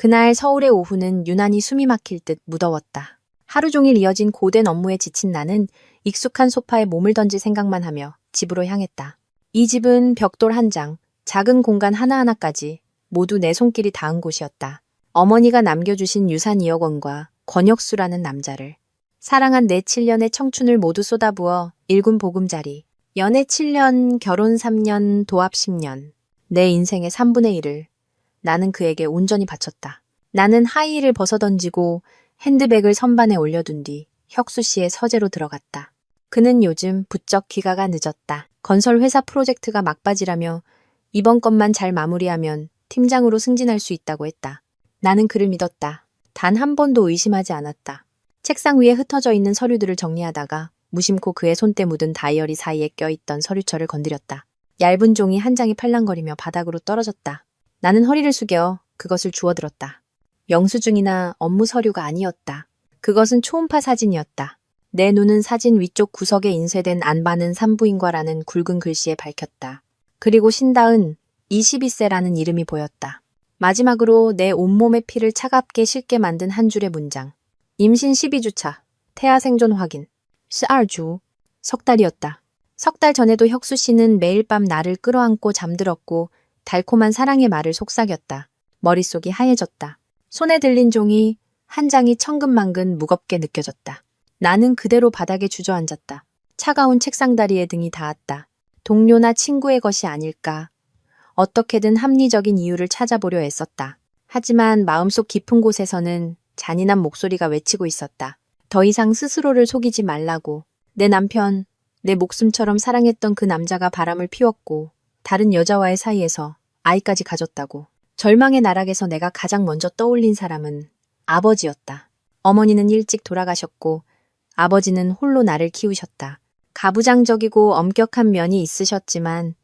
그날 서울의 오후는 유난히 숨이 막힐 듯 무더웠다. 하루 종일 이어진 고된 업무에 지친 나는 익숙한 소파에 몸을 던질 생각만 하며 집으로 향했다. 이 집은 벽돌 한 장, 작은 공간 하나하나까지 모두 내 손길이 닿은 곳이었다. 어머니가 남겨주신 유산 2억 원과 권혁수라는 남자를, 사랑한 내 7년의 청춘을 모두 쏟아부어 일군 보금자리, 연애 7년, 결혼 3년, 도합 10년, 내 인생의 3분의 1을 나는 그에게 온전히 바쳤다. 나는 하이힐을 벗어던지고 핸드백을 선반에 올려둔 뒤 혁수 씨의 서재로 들어갔다. 그는 요즘 부쩍 귀가가 늦었다. 건설 회사 프로젝트가 막바지라며 이번 것만 잘 마무리하면 팀장으로 승진할 수 있다고 했다. 나는 그를 믿었다. 단 한 번도 의심하지 않았다. 책상 위에 흩어져 있는 서류들을 정리하다가 무심코 그의 손때 묻은 다이어리 사이에 껴있던 서류철을 건드렸다. 얇은 종이 한 장이 팔랑거리며 바닥으로 떨어졌다. 나는 허리를 숙여 그것을 주워들었다. 영수증이나 업무 서류가 아니었다. 그것은 초음파 사진이었다. 내 눈은 사진 위쪽 구석에 인쇄된 안반은 산부인과라는 굵은 글씨에 밝혔다. 그리고 신다은 22세라는 이름이 보였다. 마지막으로 내 온몸의 피를 차갑게 식게 만든 한 줄의 문장. 임신 12주차, 태아 생존 확인, 12주, 석 달이었다. 석 달 전에도 혁수 씨는 매일 밤 나를 끌어안고 잠들었고 달콤한 사랑의 말을 속삭였다. 머릿속이 하얘졌다. 손에 들린 종이 한 장이 천근만근 무겁게 느껴졌다. 나는 그대로 바닥에 주저앉았다. 차가운 책상 다리에 등이 닿았다. 동료나 친구의 것이 아닐까. 어떻게든 합리적인 이유를 찾아보려 애썼다. 하지만 마음속 깊은 곳에서는 잔인한 목소리가 외치고 있었다. 더 이상 스스로를 속이지 말라고. 내 남편, 내 목숨처럼 사랑했던 그 남자가 바람을 피웠고 다른 여자와의 사이에서 아이까지 가졌다고. 절망의 나락에서 내가 가장 먼저 떠올린 사람은 아버지였다. 어머니는 일찍 돌아가셨고 아버지는 홀로 나를 키우셨다. 가부장적이고 엄격한 면이 있으셨지만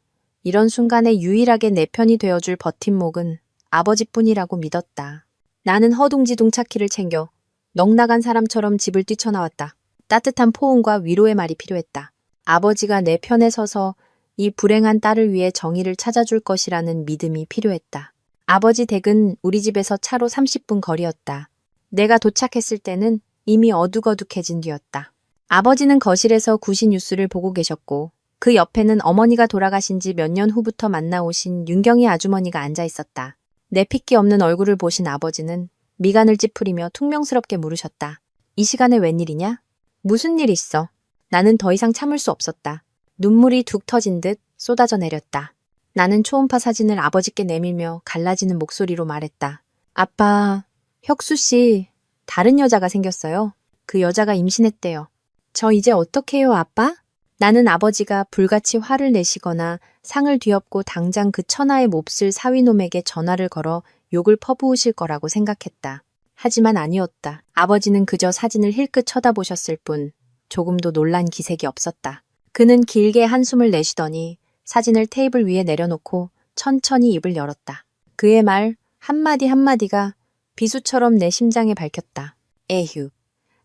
이런 순간에 유일하게 내 편이 되어줄 버팀목은 아버지뿐이라고 믿었다. 나는 허둥지둥 차키를 챙겨 넋나간 사람처럼 집을 뛰쳐나왔다. 따뜻한 포옹과 위로의 말이 필요했다. 아버지가 내 편에 서서 이 불행한 딸을 위해 정의를 찾아줄 것이라는 믿음이 필요했다. 아버지 댁은 우리 집에서 차로 30분 거리였다. 내가 도착했을 때는 이미 어둑어둑해진 뒤였다. 아버지는 거실에서 구시 뉴스를 보고 계셨고 그 옆에는 어머니가 돌아가신 지 몇 년 후부터 만나오신 윤경이 아주머니가 앉아 있었다. 내 핏기 없는 얼굴을 보신 아버지는 미간을 찌푸리며 퉁명스럽게 물으셨다. 이 시간에 웬일이냐? 무슨 일 있어? 나는 더 이상 참을 수 없었다. 눈물이 툭 터진 듯 쏟아져 내렸다. 나는 초음파 사진을 아버지께 내밀며 갈라지는 목소리로 말했다. 아빠, 혁수 씨, 다른 여자가 생겼어요. 그 여자가 임신했대요. 저 이제 어떡해요, 아빠? 나는 아버지가 불같이 화를 내시거나 상을 뒤엎고 당장 그 천하의 몹쓸 사위놈에게 전화를 걸어 욕을 퍼부으실 거라고 생각했다. 하지만 아니었다. 아버지는 그저 사진을 힐끗 쳐다보셨을 뿐 조금도 놀란 기색이 없었다. 그는 길게 한숨을 내쉬더니 사진을 테이블 위에 내려놓고 천천히 입을 열었다. 그의 말 한마디 한마디가 비수처럼 내 심장에 밝혔다. 에휴,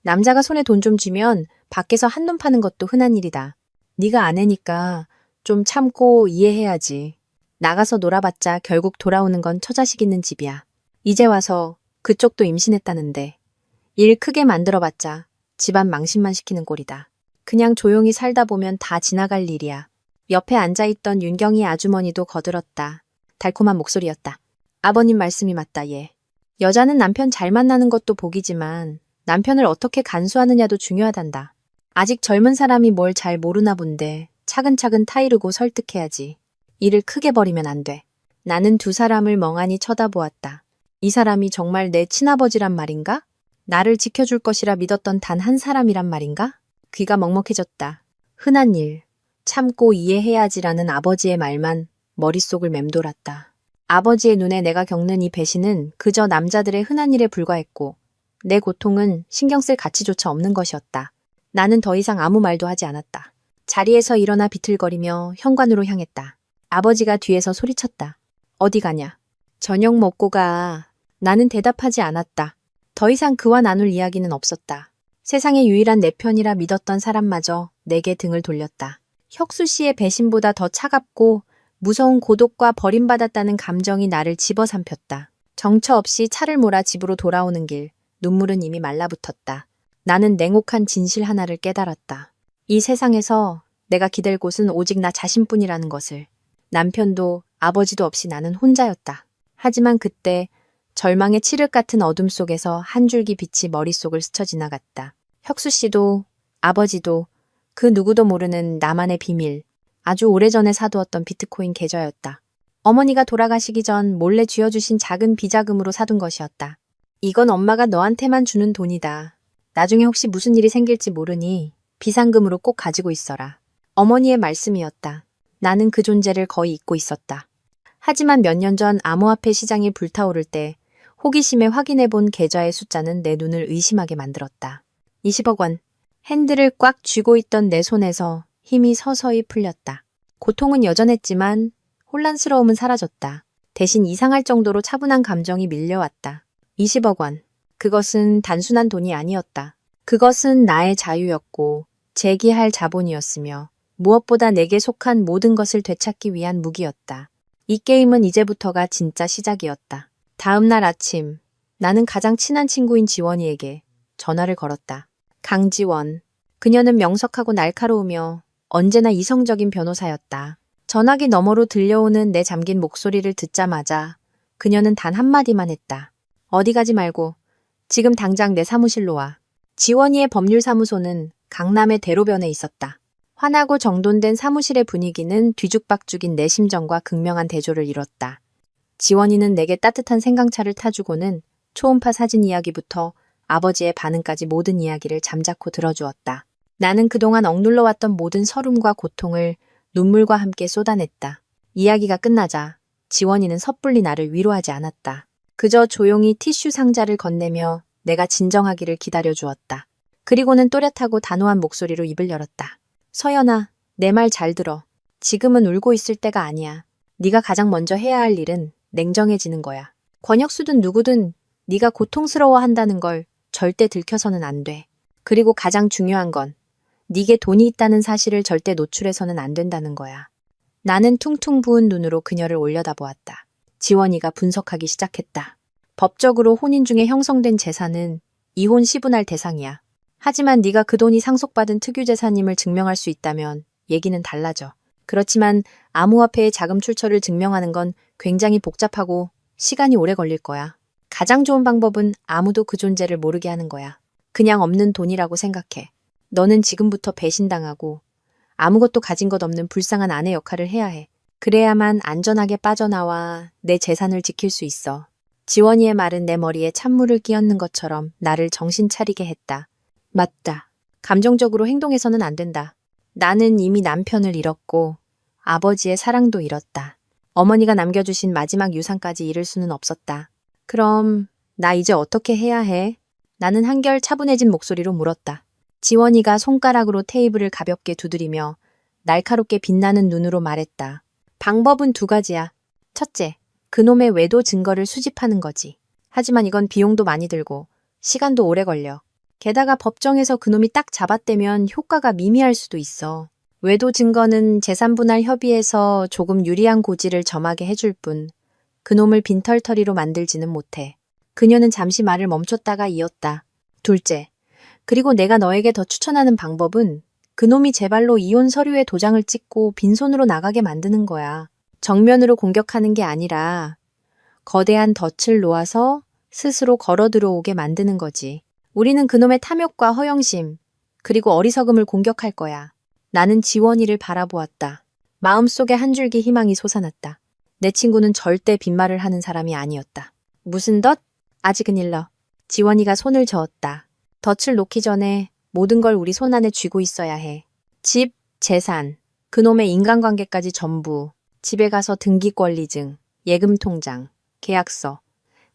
남자가 손에 돈 좀 쥐면 밖에서 한눈 파는 것도 흔한 일이다. 네가 아내니까 좀 참고 이해해야지. 나가서 놀아봤자 결국 돌아오는 건 처자식 있는 집이야. 이제 와서 그쪽도 임신했다는데 일 크게 만들어봤자 집안 망신만 시키는 꼴이다. 그냥 조용히 살다 보면 다 지나갈 일이야. 옆에 앉아있던 윤경이 아주머니도 거들었다. 달콤한 목소리였다. 아버님 말씀이 맞다, 얘. 여자는 남편 잘 만나는 것도 복이지만 남편을 어떻게 간수하느냐도 중요하단다. 아직 젊은 사람이 뭘 잘 모르나 본데 차근차근 타이르고 설득해야지. 일을 크게 벌이면 안 돼. 나는 두 사람을 멍하니 쳐다보았다. 이 사람이 정말 내 친아버지란 말인가? 나를 지켜줄 것이라 믿었던 단 한 사람이란 말인가? 귀가 먹먹해졌다. 흔한 일, 참고 이해해야지라는 아버지의 말만 머릿속을 맴돌았다. 아버지의 눈에 내가 겪는 이 배신은 그저 남자들의 흔한 일에 불과했고 내 고통은 신경 쓸 가치조차 없는 것이었다. 나는 더 이상 아무 말도 하지 않았다. 자리에서 일어나 비틀거리며 현관으로 향했다. 아버지가 뒤에서 소리쳤다. 어디 가냐? 저녁 먹고 가. 나는 대답하지 않았다. 더 이상 그와 나눌 이야기는 없었다. 세상의 유일한 내 편이라 믿었던 사람마저 내게 등을 돌렸다. 혁수 씨의 배신보다 더 차갑고 무서운 고독과 버림받았다는 감정이 나를 집어삼켰다. 정처 없이 차를 몰아 집으로 돌아오는 길, 눈물은 이미 말라붙었다. 나는 냉혹한 진실 하나를 깨달았다. 이 세상에서 내가 기댈 곳은 오직 나 자신뿐이라는 것을. 남편도 아버지도 없이 나는 혼자였다. 하지만 그때 절망의 칠흑 같은 어둠 속에서 한 줄기 빛이 머릿속을 스쳐 지나갔다. 혁수 씨도 아버지도 그 누구도 모르는 나만의 비밀, 아주 오래전에 사두었던 비트코인 계좌였다. 어머니가 돌아가시기 전 몰래 쥐어주신 작은 비자금으로 사둔 것이었다. 이건 엄마가 너한테만 주는 돈이다. 나중에 혹시 무슨 일이 생길지 모르니 비상금으로 꼭 가지고 있어라. 어머니의 말씀이었다. 나는 그 존재를 거의 잊고 있었다. 하지만 몇 년 전 암호화폐 시장이 불타오를 때 호기심에 확인해본 계좌의 숫자는 내 눈을 의심하게 만들었다. 20억 원. 핸들을 꽉 쥐고 있던 내 손에서 힘이 서서히 풀렸다. 고통은 여전했지만 혼란스러움은 사라졌다. 대신 이상할 정도로 차분한 감정이 밀려왔다. 20억 원. 그것은 단순한 돈이 아니었다. 그것은 나의 자유였고 재기할 자본이었으며 무엇보다 내게 속한 모든 것을 되찾기 위한 무기였다. 이 게임은 이제부터가 진짜 시작이었다. 다음 날 아침, 나는 가장 친한 친구인 지원이에게 전화를 걸었다. 강지원. 그녀는 명석하고 날카로우며 언제나 이성적인 변호사였다. 전화기 너머로 들려오는 내 잠긴 목소리를 듣자마자 그녀는 단 한마디만 했다. 어디 가지 말고 지금 당장 내 사무실로 와. 지원이의 법률사무소는 강남의 대로변에 있었다. 환하고 정돈된 사무실의 분위기는 뒤죽박죽인 내 심정과 극명한 대조를 이뤘다. 지원이는 내게 따뜻한 생강차를 타주고는 초음파 사진 이야기부터 아버지의 반응까지 모든 이야기를 잠자코 들어주었다. 나는 그동안 억눌러왔던 모든 서름과 고통을 눈물과 함께 쏟아냈다. 이야기가 끝나자 지원이는 섣불리 나를 위로하지 않았다. 그저 조용히 티슈 상자를 건네며 내가 진정하기를 기다려주었다. 그리고는 또렷하고 단호한 목소리로 입을 열었다. 서연아, 내 말 잘 들어. 지금은 울고 있을 때가 아니야. 네가 가장 먼저 해야 할 일은 냉정해지는 거야. 권혁수든 누구든 네가 고통스러워한다는 걸 절대 들켜서는 안 돼. 그리고 가장 중요한 건 네게 돈이 있다는 사실을 절대 노출해서는 안 된다는 거야. 나는 퉁퉁 부은 눈으로 그녀를 올려다보았다. 지원이가 분석하기 시작했다. 법적으로 혼인 중에 형성된 재산은 이혼 시분할 대상이야. 하지만 네가 그 돈이 상속받은 특유재산임을 증명할 수 있다면 얘기는 달라져. 그렇지만 암호화폐의 자금 출처를 증명하는 건 굉장히 복잡하고 시간이 오래 걸릴 거야. 가장 좋은 방법은 아무도 그 존재를 모르게 하는 거야. 그냥 없는 돈이라고 생각해. 너는 지금부터 배신당하고 아무것도 가진 것 없는 불쌍한 아내 역할을 해야 해. 그래야만 안전하게 빠져나와 내 재산을 지킬 수 있어. 지원이의 말은 내 머리에 찬물을 끼얹는 것처럼 나를 정신 차리게 했다. 맞다. 감정적으로 행동해서는 안 된다. 나는 이미 남편을 잃었고 아버지의 사랑도 잃었다. 어머니가 남겨주신 마지막 유산까지 잃을 수는 없었다. 그럼 나 이제 어떻게 해야 해? 나는 한결 차분해진 목소리로 물었다. 지원이가 손가락으로 테이블을 가볍게 두드리며 날카롭게 빛나는 눈으로 말했다. 방법은 두 가지야. 첫째, 그놈의 외도 증거를 수집하는 거지. 하지만 이건 비용도 많이 들고 시간도 오래 걸려. 게다가 법정에서 그놈이 딱 잡아떼면 효과가 미미할 수도 있어. 외도 증거는 재산분할 협의에서 조금 유리한 고지를 점하게 해줄 뿐 그놈을 빈털터리로 만들지는 못해. 그녀는 잠시 말을 멈췄다가 이었다. 둘째, 그리고 내가 너에게 더 추천하는 방법은 그놈이 제 발로 이혼 서류에 도장을 찍고 빈손으로 나가게 만드는 거야. 정면으로 공격하는 게 아니라 거대한 덫을 놓아서 스스로 걸어 들어오게 만드는 거지. 우리는 그놈의 탐욕과 허영심, 그리고 어리석음을 공격할 거야. 나는 지원이를 바라보았다. 마음속에 한 줄기 희망이 솟아났다. 내 친구는 절대 빈말을 하는 사람이 아니었다. 무슨 덫? 아직은 일러. 지원이가 손을 저었다. 덫을 놓기 전에 모든 걸 우리 손 안에 쥐고 있어야 해. 집, 재산, 그놈의 인간관계까지 전부. 집에 가서 등기권리증, 예금통장, 계약서.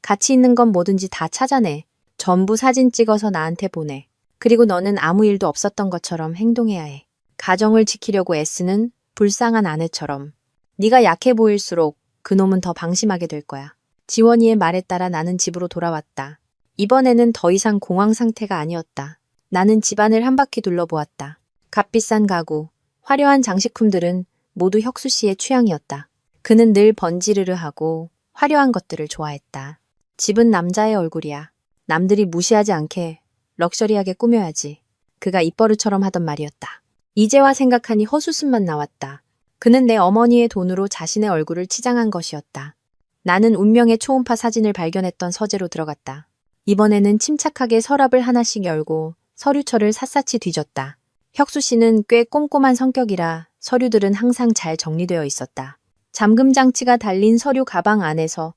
가치 있는 건 뭐든지 다 찾아내. 전부 사진 찍어서 나한테 보내. 그리고 너는 아무 일도 없었던 것처럼 행동해야 해. 가정을 지키려고 애쓰는 불쌍한 아내처럼. 네가 약해 보일수록 그놈은 더 방심하게 될 거야. 지원이의 말에 따라 나는 집으로 돌아왔다. 이번에는 더 이상 공황 상태가 아니었다. 나는 집안을 한 바퀴 둘러보았다. 값비싼 가구, 화려한 장식품들은 모두 혁수 씨의 취향이었다. 그는 늘 번지르르하고 화려한 것들을 좋아했다. 집은 남자의 얼굴이야. 남들이 무시하지 않게 럭셔리하게 꾸며야지. 그가 입버릇처럼 하던 말이었다. 이제와 생각하니 헛웃음만 나왔다. 그는 내 어머니의 돈으로 자신의 얼굴을 치장한 것이었다. 나는 운명의 초음파 사진을 발견했던 서재로 들어갔다. 이번에는 침착하게 서랍을 하나씩 열고 서류철을 샅샅이 뒤졌다. 혁수 씨는 꽤 꼼꼼한 성격이라 서류들은 항상 잘 정리되어 있었다. 잠금 장치가 달린 서류 가방 안에서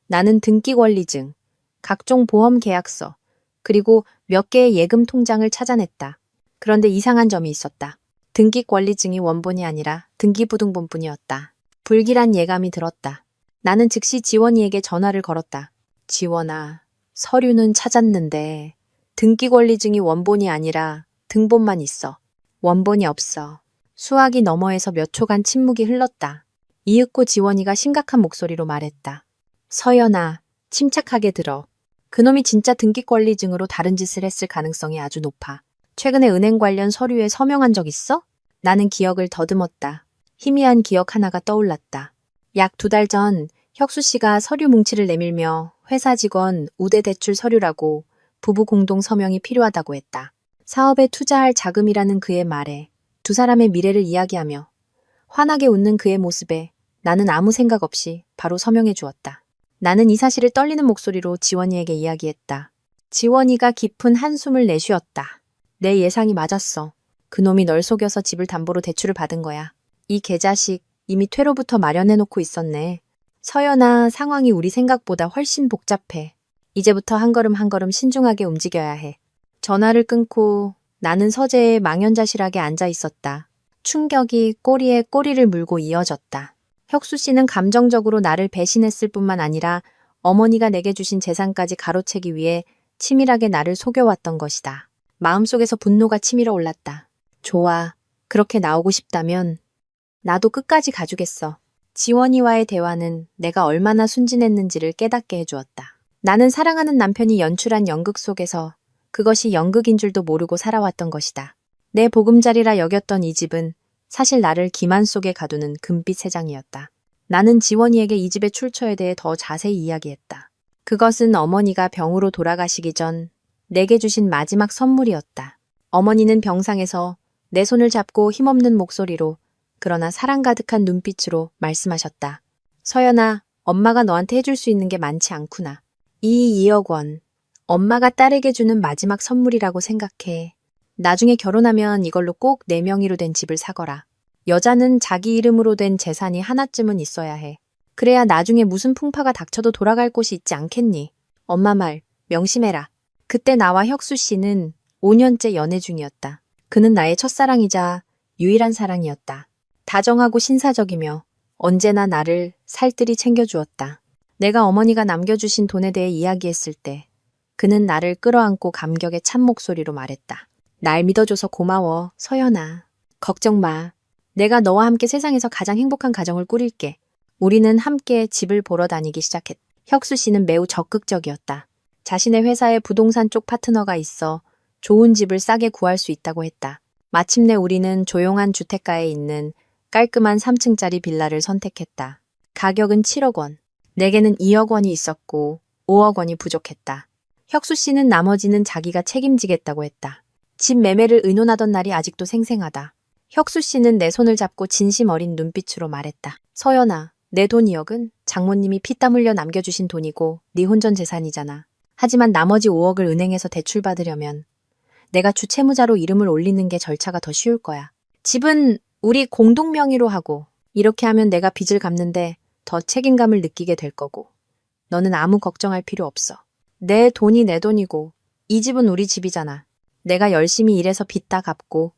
나는 등기 권리증, 각종 보험 계약서, 그리고 몇 개의 예금 통장을 찾아냈다. 그런데 이상한 점이 있었다. 등기 권리증이 원본이 아니라 등기부등본뿐이었다. 불길한 예감이 들었다. 나는 즉시 지원이에게 전화를 걸었다. 지원아, 서류는 찾았는데 등기 권리증이 원본이 아니라 등본만 있어. 원본이 없어. 수화기 너머에서 몇 초간 침묵이 흘렀다. 이윽고 지원이가 심각한 목소리로 말했다. 서연아, 침착하게 들어. 그놈이 진짜 등기 권리증으로 다른 짓을 했을 가능성이 아주 높아. 최근에 은행 관련 서류에 서명한 적 있어? 나는 기억을 더듬었다. 희미한 기억 하나가 떠올랐다. 약 2달 전 혁수 씨가 서류 뭉치를 내밀며 회사 직원 우대 대출 서류라고 부부 공동 서명이 필요하다고 했다. 사업에 투자할 자금이라는 그의 말에 두 사람의 미래를 이야기하며 환하게 웃는 그의 모습에 나는 아무 생각 없이 바로 서명해 주었다. 나는 이 사실을 떨리는 목소리로 지원이에게 이야기했다. 지원이가 깊은 한숨을 내쉬었다. 내 예상이 맞았어. 그놈이 널 속여서 집을 담보로 대출을 받은 거야. 이 개자식 이미 퇴로부터 마련해놓고 있었네. 서연아, 상황이 우리 생각보다 훨씬 복잡해. 이제부터 한 걸음 한 걸음 신중하게 움직여야 해. 전화를 끊고 나는 서재에 망연자실하게 앉아 있었다. 충격이 꼬리에 꼬리를 물고 이어졌다. 혁수 씨는 감정적으로 나를 배신했을 뿐만 아니라 어머니가 내게 주신 재산까지 가로채기 위해 치밀하게 나를 속여왔던 것이다. 마음속에서 분노가 치밀어 올랐다. 좋아. 그렇게 나오고 싶다면 나도 끝까지 가주겠어. 지원이와의 대화는 내가 얼마나 순진했는지를 깨닫게 해주었다. 나는 사랑하는 남편이 연출한 연극 속에서 그것이 연극인 줄도 모르고 살아왔던 것이다. 내 보금자리라 여겼던 이 집은 사실 나를 기만 속에 가두는 금빛 세상이었다. 나는 지원이에게 이 집의 출처에 대해 더 자세히 이야기했다. 그것은 어머니가 병으로 돌아가시기 전 내게 주신 마지막 선물이었다. 어머니는 병상에서 내 손을 잡고 힘없는 목소리로 그러나 사랑 가득한 눈빛으로 말씀하셨다. 서연아, 엄마가 너한테 해줄 수 있는 게 많지 않구나. 이 2억 원, 엄마가 딸에게 주는 마지막 선물이라고 생각해. 나중에 결혼하면 이걸로 꼭 내 명의로 된 집을 사거라. 여자는 자기 이름으로 된 재산이 하나쯤은 있어야 해. 그래야 나중에 무슨 풍파가 닥쳐도 돌아갈 곳이 있지 않겠니? 엄마 말 명심해라. 그때 나와 혁수 씨는 5년째 연애 중이었다. 그는 나의 첫사랑이자 유일한 사랑이었다. 다정하고 신사적이며 언제나 나를 살뜰히 챙겨주었다. 내가 어머니가 남겨주신 돈에 대해 이야기했을 때 그는 나를 끌어안고 감격의 찬 목소리로 말했다. 날 믿어줘서 고마워, 서연아. 걱정 마. 내가 너와 함께 세상에서 가장 행복한 가정을 꾸릴게. 우리는 함께 집을 보러 다니기 시작했다. 혁수 씨는 매우 적극적이었다. 자신의 회사에 부동산 쪽 파트너가 있어 좋은 집을 싸게 구할 수 있다고 했다. 마침내 우리는 조용한 주택가에 있는 깔끔한 3층짜리 빌라를 선택했다. 가격은 7억 원. 내게는 2억 원이 있었고 5억 원이 부족했다. 혁수 씨는 나머지는 자기가 책임지겠다고 했다. 집 매매를 의논하던 날이 아직도 생생하다. 혁수 씨는 내 손을 잡고 진심 어린 눈빛으로 말했다. 서연아, 내 돈 2억은 장모님이 피땀 흘려 남겨주신 돈이고 네 혼전 재산이잖아. 하지만 나머지 5억을 은행에서 대출받으려면 내가 주채무자로 이름을 올리는 게 절차가 더 쉬울 거야. 집은 우리 공동 명의로 하고 이렇게 하면 내가 빚을 갚는데 더 책임감을 느끼게 될 거고 너는 아무 걱정할 필요 없어. 내 돈이 내 돈이고 이 집은 우리 집이잖아. 내가 열심히 일해서 빚 다 갚고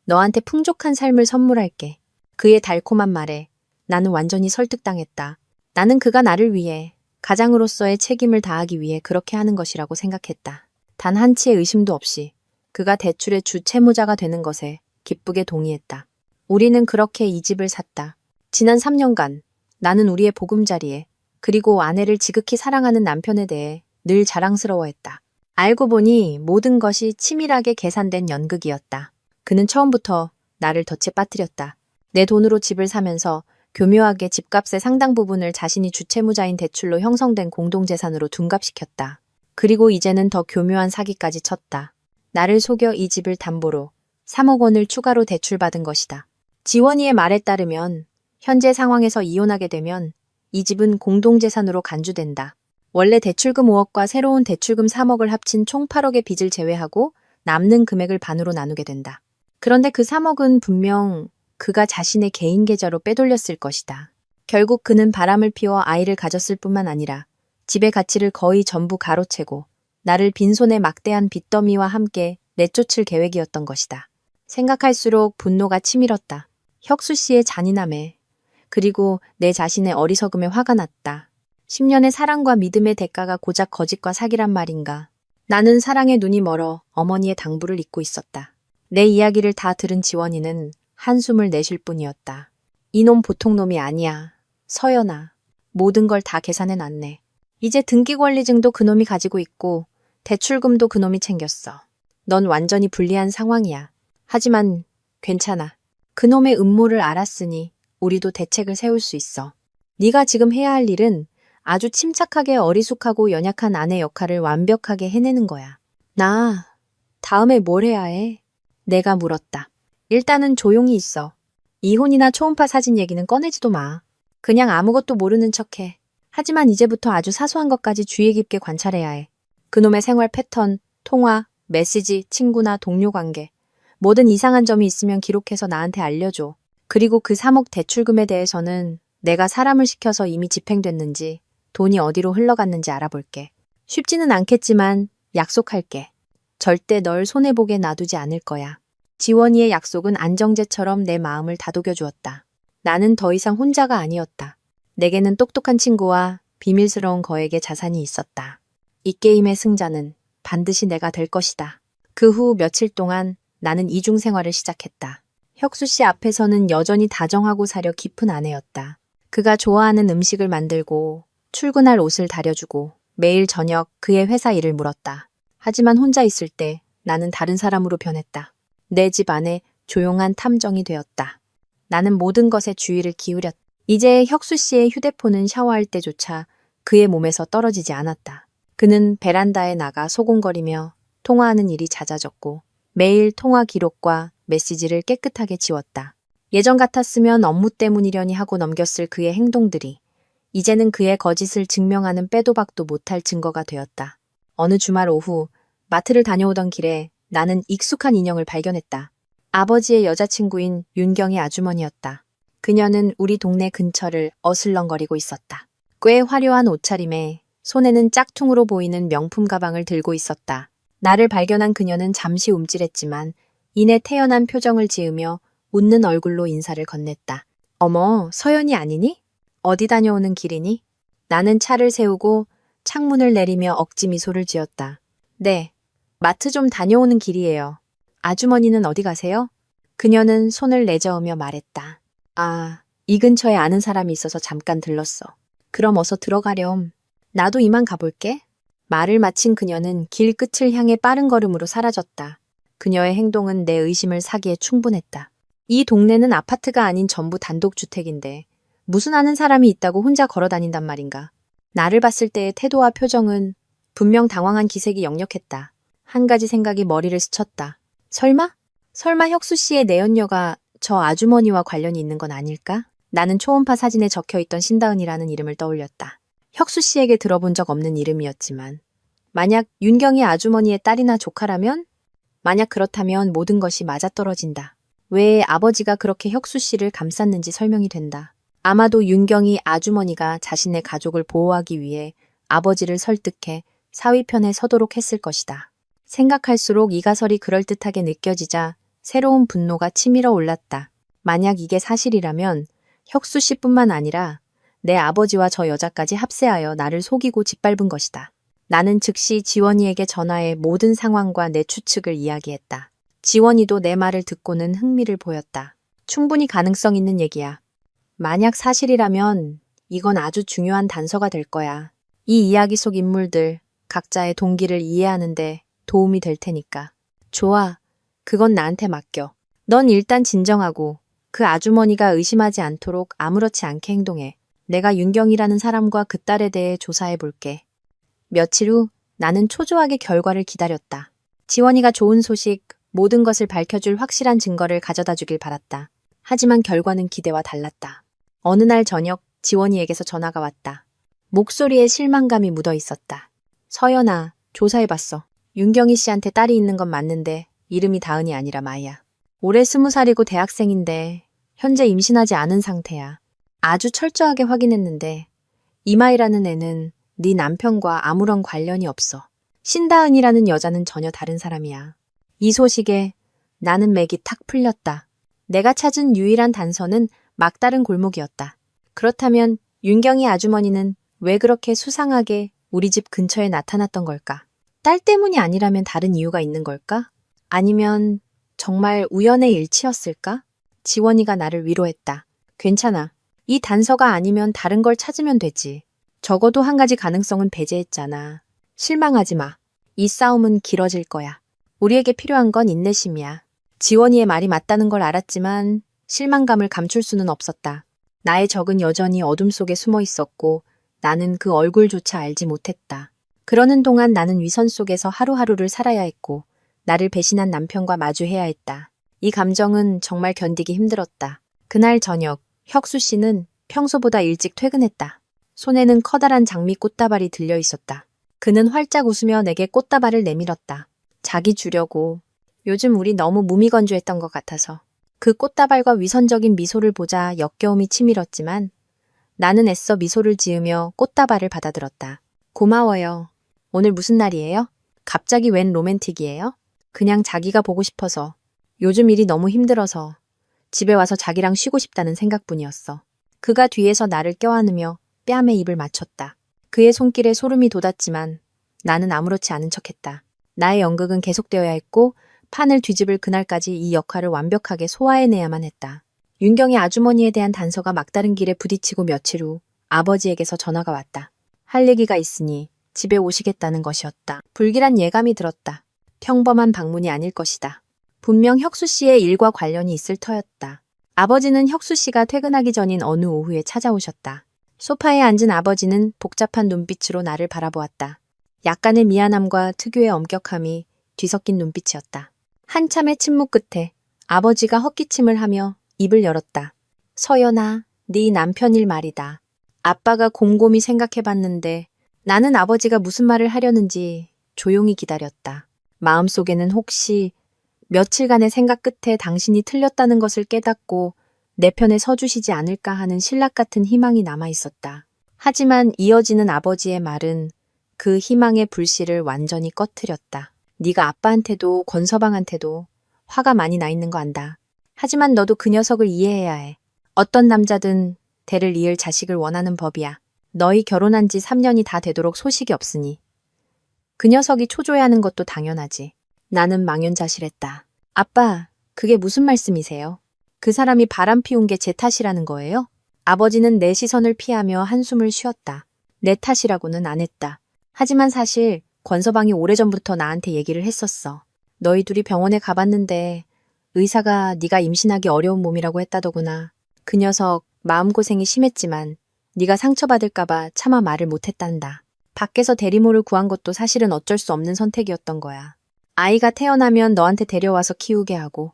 너한테 풍족한 삶을 선물할게. 그의 달콤한 말에 나는 완전히 설득당했다. 나는 그가 나를 위해 가장으로서의 책임을 다하기 위해 그렇게 하는 것이라고 생각했다. 단 한치의 의심도 없이 그가 대출의 주 채무자가 되는 것에 기쁘게 동의했다. 우리는 그렇게 이 집을 샀다. 지난 3년간 나는 우리의 보금자리에 그리고 아내를 지극히 사랑하는 남편에 대해 늘 자랑스러워했다. 알고 보니 모든 것이 치밀하게 계산된 연극이었다. 그는 처음부터 나를 덫에 빠뜨렸다. 내 돈으로 집을 사면서 교묘하게 집값의 상당 부분을 자신이 주채무자인 대출로 형성된 공동재산으로 둔갑시켰다. 그리고 이제는 더 교묘한 사기까지 쳤다. 나를 속여 이 집을 담보로 3억 원을 추가로 대출받은 것이다. 지원이의 말에 따르면 현재 상황에서 이혼하게 되면 이 집은 공동재산으로 간주된다. 원래 대출금 5억과 새로운 대출금 3억을 합친 총 8억의 빚을 제외하고 남는 금액을 반으로 나누게 된다. 그런데 그 3억은 분명 그가 자신의 개인 계좌로 빼돌렸을 것이다. 결국 그는 바람을 피워 아이를 가졌을 뿐만 아니라 집의 가치를 거의 전부 가로채고 나를 빈손에 막대한 빚더미와 함께 내쫓을 계획이었던 것이다. 생각할수록 분노가 치밀었다. 혁수 씨의 잔인함에, 그리고 내 자신의 어리석음에 화가 났다. 10년의 사랑과 믿음의 대가가 고작 거짓과 사기란 말인가. 나는 사랑에 눈이 멀어 어머니의 당부를 잊고 있었다. 내 이야기를 다 들은 지원이는 한숨을 내쉴 뿐이었다. 이놈 보통 놈이 아니야. 서연아. 모든 걸 다 계산해놨네. 이제 등기권리증도 그놈이 가지고 있고 대출금도 그놈이 챙겼어. 넌 완전히 불리한 상황이야. 하지만 괜찮아. 그놈의 음모를 알았으니 우리도 대책을 세울 수 있어. 네가 지금 해야 할 일은 아주 침착하게 어리숙하고 연약한 아내 역할을 완벽하게 해내는 거야. 나 다음에 뭘 해야 해? 내가 물었다. 일단은 조용히 있어. 이혼이나 초음파 사진 얘기는 꺼내지도 마. 그냥 아무것도 모르는 척해. 하지만 이제부터 아주 사소한 것까지 주의 깊게 관찰해야 해. 그놈의 생활 패턴, 통화, 메시지, 친구나 동료 관계. 모든 이상한 점이 있으면 기록해서 나한테 알려줘. 그리고 그 3억 대출금에 대해서는 내가 사람을 시켜서 이미 집행됐는지 돈이 어디로 흘러갔는지 알아볼게. 쉽지는 않겠지만 약속할게. 절대 널 손해보게 놔두지 않을 거야. 지원이의 약속은 안정제처럼 내 마음을 다독여 주었다. 나는 더 이상 혼자가 아니었다. 내게는 똑똑한 친구와 비밀스러운 거액의 자산이 있었다. 이 게임의 승자는 반드시 내가 될 것이다. 그 후 며칠 동안 나는 이중 생활을 시작했다. 혁수 씨 앞에서는 여전히 다정하고 사려 깊은 아내였다. 그가 좋아하는 음식을 만들고 출근할 옷을 다려주고 매일 저녁 그의 회사 일을 물었다. 하지만 혼자 있을 때 나는 다른 사람으로 변했다. 내 집 안에 조용한 탐정이 되었다. 나는 모든 것에 주의를 기울였다. 이제 혁수 씨의 휴대폰은 샤워할 때조차 그의 몸에서 떨어지지 않았다. 그는 베란다에 나가 소곤거리며 통화하는 일이 잦아졌고 매일 통화 기록과 메시지를 깨끗하게 지웠다. 예전 같았으면 업무 때문이려니 하고 넘겼을 그의 행동들이 이제는 그의 거짓을 증명하는 빼도 박도 못할 증거가 되었다. 어느 주말 오후 마트를 다녀오던 길에 나는 익숙한 인형을 발견했다. 아버지의 여자친구인 윤경의 아주머니였다. 그녀는 우리 동네 근처를 어슬렁거리고 있었다. 꽤 화려한 옷차림에 손에는 짝퉁으로 보이는 명품 가방을 들고 있었다. 나를 발견한 그녀는 잠시 움찔했지만 이내 태연한 표정을 지으며 웃는 얼굴로 인사를 건넸다. 어머, 서연이 아니니? 어디 다녀오는 길이니? 나는 차를 세우고 창문을 내리며 억지 미소를 지었다. 네, 마트 좀 다녀오는 길이에요. 아주머니는 어디 가세요? 그녀는 손을 내저으며 말했다. 아, 이 근처에 아는 사람이 있어서 잠깐 들렀어. 그럼 어서 들어가렴. 나도 이만 가볼게. 말을 마친 그녀는 길 끝을 향해 빠른 걸음으로 사라졌다. 그녀의 행동은 내 의심을 사기에 충분했다. 이 동네는 아파트가 아닌 전부 단독주택인데 무슨 아는 사람이 있다고 혼자 걸어 다닌단 말인가. 나를 봤을 때의 태도와 표정은 분명 당황한 기색이 역력했다. 한 가지 생각이 머리를 스쳤다. 설마 혁수 씨의 내연녀가 저 아주머니와 관련이 있는 건 아닐까? 나는 초음파 사진에 적혀있던 신다은이라는 이름을 떠올렸다. 혁수 씨에게 들어본 적 없는 이름이었지만 만약 윤경이 아주머니의 딸이나 조카라면? 만약 그렇다면 모든 것이 맞아떨어진다. 왜 아버지가 그렇게 혁수 씨를 감쌌는지 설명이 된다. 아마도 윤경이 아주머니가 자신의 가족을 보호하기 위해 아버지를 설득해 사위 편에 서도록 했을 것이다. 생각할수록 이 가설이 그럴듯하게 느껴지자 새로운 분노가 치밀어 올랐다. 만약 이게 사실이라면 혁수 씨뿐만 아니라 내 아버지와 저 여자까지 합세하여 나를 속이고 짓밟은 것이다. 나는 즉시 지원이에게 전화해 모든 상황과 내 추측을 이야기했다. 지원이도 내 말을 듣고는 흥미를 보였다. 충분히 가능성 있는 얘기야. 만약 사실이라면 이건 아주 중요한 단서가 될 거야. 이 이야기 속 인물들 각자의 동기를 이해하는데 도움이 될 테니까. 좋아. 그건 나한테 맡겨. 넌 일단 진정하고 그 아주머니가 의심하지 않도록 아무렇지 않게 행동해. 내가 윤경이라는 사람과 그 딸에 대해 조사해 볼게. 며칠 후 나는 초조하게 결과를 기다렸다. 지원이가 좋은 소식, 모든 것을 밝혀줄 확실한 증거를 가져다 주길 바랐다. 하지만 결과는 기대와 달랐다. 어느 날 저녁 지원이에게서 전화가 왔다. 목소리에 실망감이 묻어 있었다. 서연아, 조사해봤어. 윤경이 씨한테 딸이 있는 건 맞는데 이름이 다은이 아니라 마이야. 올해 20살이고 대학생인데 현재 임신하지 않은 상태야. 아주 철저하게 확인했는데 이마이라는 애는 네 남편과 아무런 관련이 없어. 신다은이라는 여자는 전혀 다른 사람이야. 이 소식에 나는 맥이 탁 풀렸다. 내가 찾은 유일한 단서는 막다른 골목이었다. 그렇다면 윤경이 아주머니는 왜 그렇게 수상하게 우리 집 근처에 나타났던 걸까? 딸 때문이 아니라면 다른 이유가 있는 걸까? 아니면 정말 우연의 일치였을까? 지원이가 나를 위로했다. 괜찮아. 이 단서가 아니면 다른 걸 찾으면 되지. 적어도 한 가지 가능성은 배제했잖아. 실망하지 마. 이 싸움은 길어질 거야. 우리에게 필요한 건 인내심이야. 지원이의 말이 맞다는 걸 알았지만 실망감을 감출 수는 없었다. 나의 적은 여전히 어둠 속에 숨어 있었고 나는 그 얼굴조차 알지 못했다. 그러는 동안 나는 위선 속에서 하루하루를 살아야 했고 나를 배신한 남편과 마주해야 했다. 이 감정은 정말 견디기 힘들었다. 그날 저녁 혁수 씨는 평소보다 일찍 퇴근했다. 손에는 커다란 장미 꽃다발이 들려 있었다. 그는 활짝 웃으며 내게 꽃다발을 내밀었다. 자기 주려고. 요즘 우리 너무 무미건조했던 것 같아서. 그 꽃다발과 위선적인 미소를 보자 역겨움이 치밀었지만 나는 애써 미소를 지으며 꽃다발을 받아들었다. 고마워요. 오늘 무슨 날이에요? 갑자기 웬 로맨틱이에요? 그냥 자기가 보고 싶어서. 요즘 일이 너무 힘들어서 집에 와서 자기랑 쉬고 싶다는 생각뿐이었어. 그가 뒤에서 나를 껴안으며 뺨에 입을 맞췄다. 그의 손길에 소름이 돋았지만 나는 아무렇지 않은 척했다. 나의 연극은 계속되어야 했고 판을 뒤집을 그날까지 이 역할을 완벽하게 소화해내야만 했다. 윤경의 아주머니에 대한 단서가 막다른 길에 부딪히고 며칠 후 아버지에게서 전화가 왔다. 할 얘기가 있으니 집에 오시겠다는 것이었다. 불길한 예감이 들었다. 평범한 방문이 아닐 것이다. 분명 혁수 씨의 일과 관련이 있을 터였다. 아버지는 혁수 씨가 퇴근하기 전인 어느 오후에 찾아오셨다. 소파에 앉은 아버지는 복잡한 눈빛으로 나를 바라보았다. 약간의 미안함과 특유의 엄격함이 뒤섞인 눈빛이었다. 한참의 침묵 끝에 아버지가 헛기침을 하며 입을 열었다. 서연아, 네 남편 일 말이다. 아빠가 곰곰이 생각해봤는데 나는 아버지가 무슨 말을 하려는지 조용히 기다렸다. 마음속에는 혹시 며칠간의 생각 끝에 당신이 틀렸다는 것을 깨닫고 내 편에 서주시지 않을까 하는 신락 같은 희망이 남아있었다. 하지만 이어지는 아버지의 말은 그 희망의 불씨를 완전히 꺼트렸다. 네가 아빠한테도 권서방한테도 화가 많이 나 있는 거 안다. 하지만 너도 그 녀석을 이해해야 해. 어떤 남자든 대를 이을 자식을 원하는 법이야. 너희 결혼한 지 3년이 다 되도록 소식이 없으니. 그 녀석이 초조해하는 것도 당연하지. 나는 망연자실했다. 아빠, 그게 무슨 말씀이세요? 그 사람이 바람 피운 게 제 탓이라는 거예요? 아버지는 내 시선을 피하며 한숨을 쉬었다. 내 탓이라고는 안 했다. 하지만 사실 권서방이 오래전부터 나한테 얘기를 했었어. 너희 둘이 병원에 가봤는데 의사가 네가 임신하기 어려운 몸이라고 했다더구나. 그 녀석 마음고생이 심했지만 네가 상처받을까봐 차마 말을 못했단다. 밖에서 대리모를 구한 것도 사실은 어쩔 수 없는 선택이었던 거야. 아이가 태어나면 너한테 데려와서 키우게 하고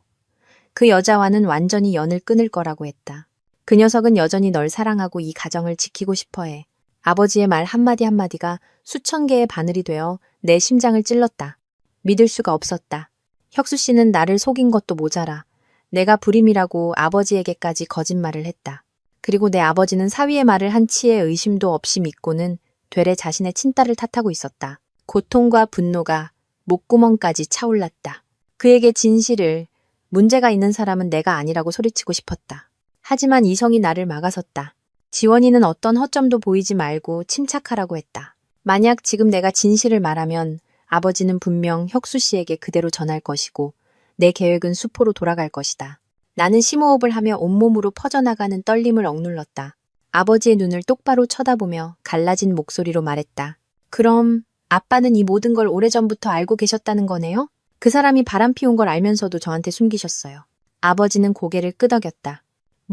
그 여자와는 완전히 연을 끊을 거라고 했다. 그 녀석은 여전히 널 사랑하고 이 가정을 지키고 싶어해. 아버지의 말 한마디 한마디가 수천 개의 바늘이 되어 내 심장을 찔렀다. 믿을 수가 없었다. 혁수 씨는 나를 속인 것도 모자라 내가 불임이라고 아버지에게까지 거짓말을 했다. 그리고 내 아버지는 사위의 말을 한치의 의심도 없이 믿고는 되레 자신의 친딸을 탓하고 있었다. 고통과 분노가 목구멍까지 차올랐다. 그에게 진실을, 문제가 있는 사람은 내가 아니라고 소리치고 싶었다. 하지만 이성이 나를 막아섰다. 지원이는 어떤 허점도 보이지 말고 침착하라고 했다. 만약 지금 내가 진실을 말하면 아버지는 분명 혁수 씨에게 그대로 전할 것이고 내 계획은 수포로 돌아갈 것이다. 나는 심호흡을 하며 온몸으로 퍼져나가는 떨림을 억눌렀다. 아버지의 눈을 똑바로 쳐다보며 갈라진 목소리로 말했다. 그럼 아빠는 이 모든 걸 오래전부터 알고 계셨다는 거네요? 그 사람이 바람 피운 걸 알면서도 저한테 숨기셨어요. 아버지는 고개를 끄덕였다.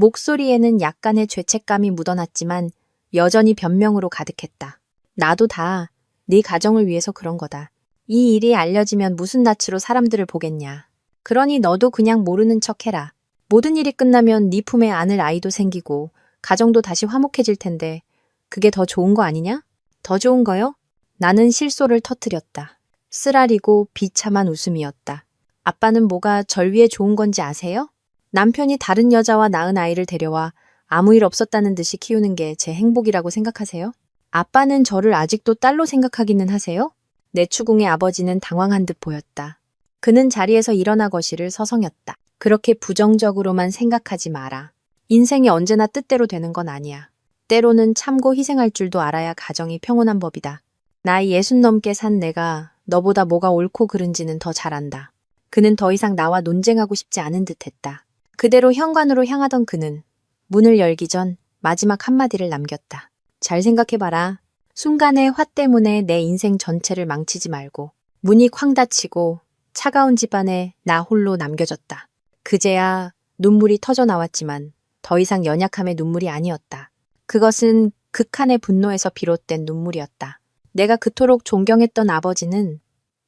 목소리에는 약간의 죄책감이 묻어났지만 여전히 변명으로 가득했다. 나도 다 네 가정을 위해서 그런 거다. 이 일이 알려지면 무슨 낯으로 사람들을 보겠냐. 그러니 너도 그냥 모르는 척 해라. 모든 일이 끝나면 네 품에 안을 아이도 생기고 가정도 다시 화목해질 텐데 그게 더 좋은 거 아니냐? 더 좋은 거요? 나는 실소를 터뜨렸다. 쓰라리고 비참한 웃음이었다. 아빠는 뭐가 절 위해 좋은 건지 아세요? 남편이 다른 여자와 낳은 아이를 데려와 아무 일 없었다는 듯이 키우는 게 제 행복이라고 생각하세요? 아빠는 저를 아직도 딸로 생각하기는 하세요? 내 추궁의 아버지는 당황한 듯 보였다. 그는 자리에서 일어나 거실을 서성였다. 그렇게 부정적으로만 생각하지 마라. 인생이 언제나 뜻대로 되는 건 아니야. 때로는 참고 희생할 줄도 알아야 가정이 평온한 법이다. 나이 60 넘게 산 내가 너보다 뭐가 옳고 그른지는 더 잘 안다. 그는 더 이상 나와 논쟁하고 싶지 않은 듯했다. 그대로 현관으로 향하던 그는 문을 열기 전 마지막 한마디를 남겼다. 잘 생각해봐라. 순간의 화 때문에 내 인생 전체를 망치지 말고. 문이 쾅 닫히고 차가운 집안에 나 홀로 남겨졌다. 그제야 눈물이 터져 나왔지만 더 이상 연약함의 눈물이 아니었다. 그것은 극한의 분노에서 비롯된 눈물이었다. 내가 그토록 존경했던 아버지는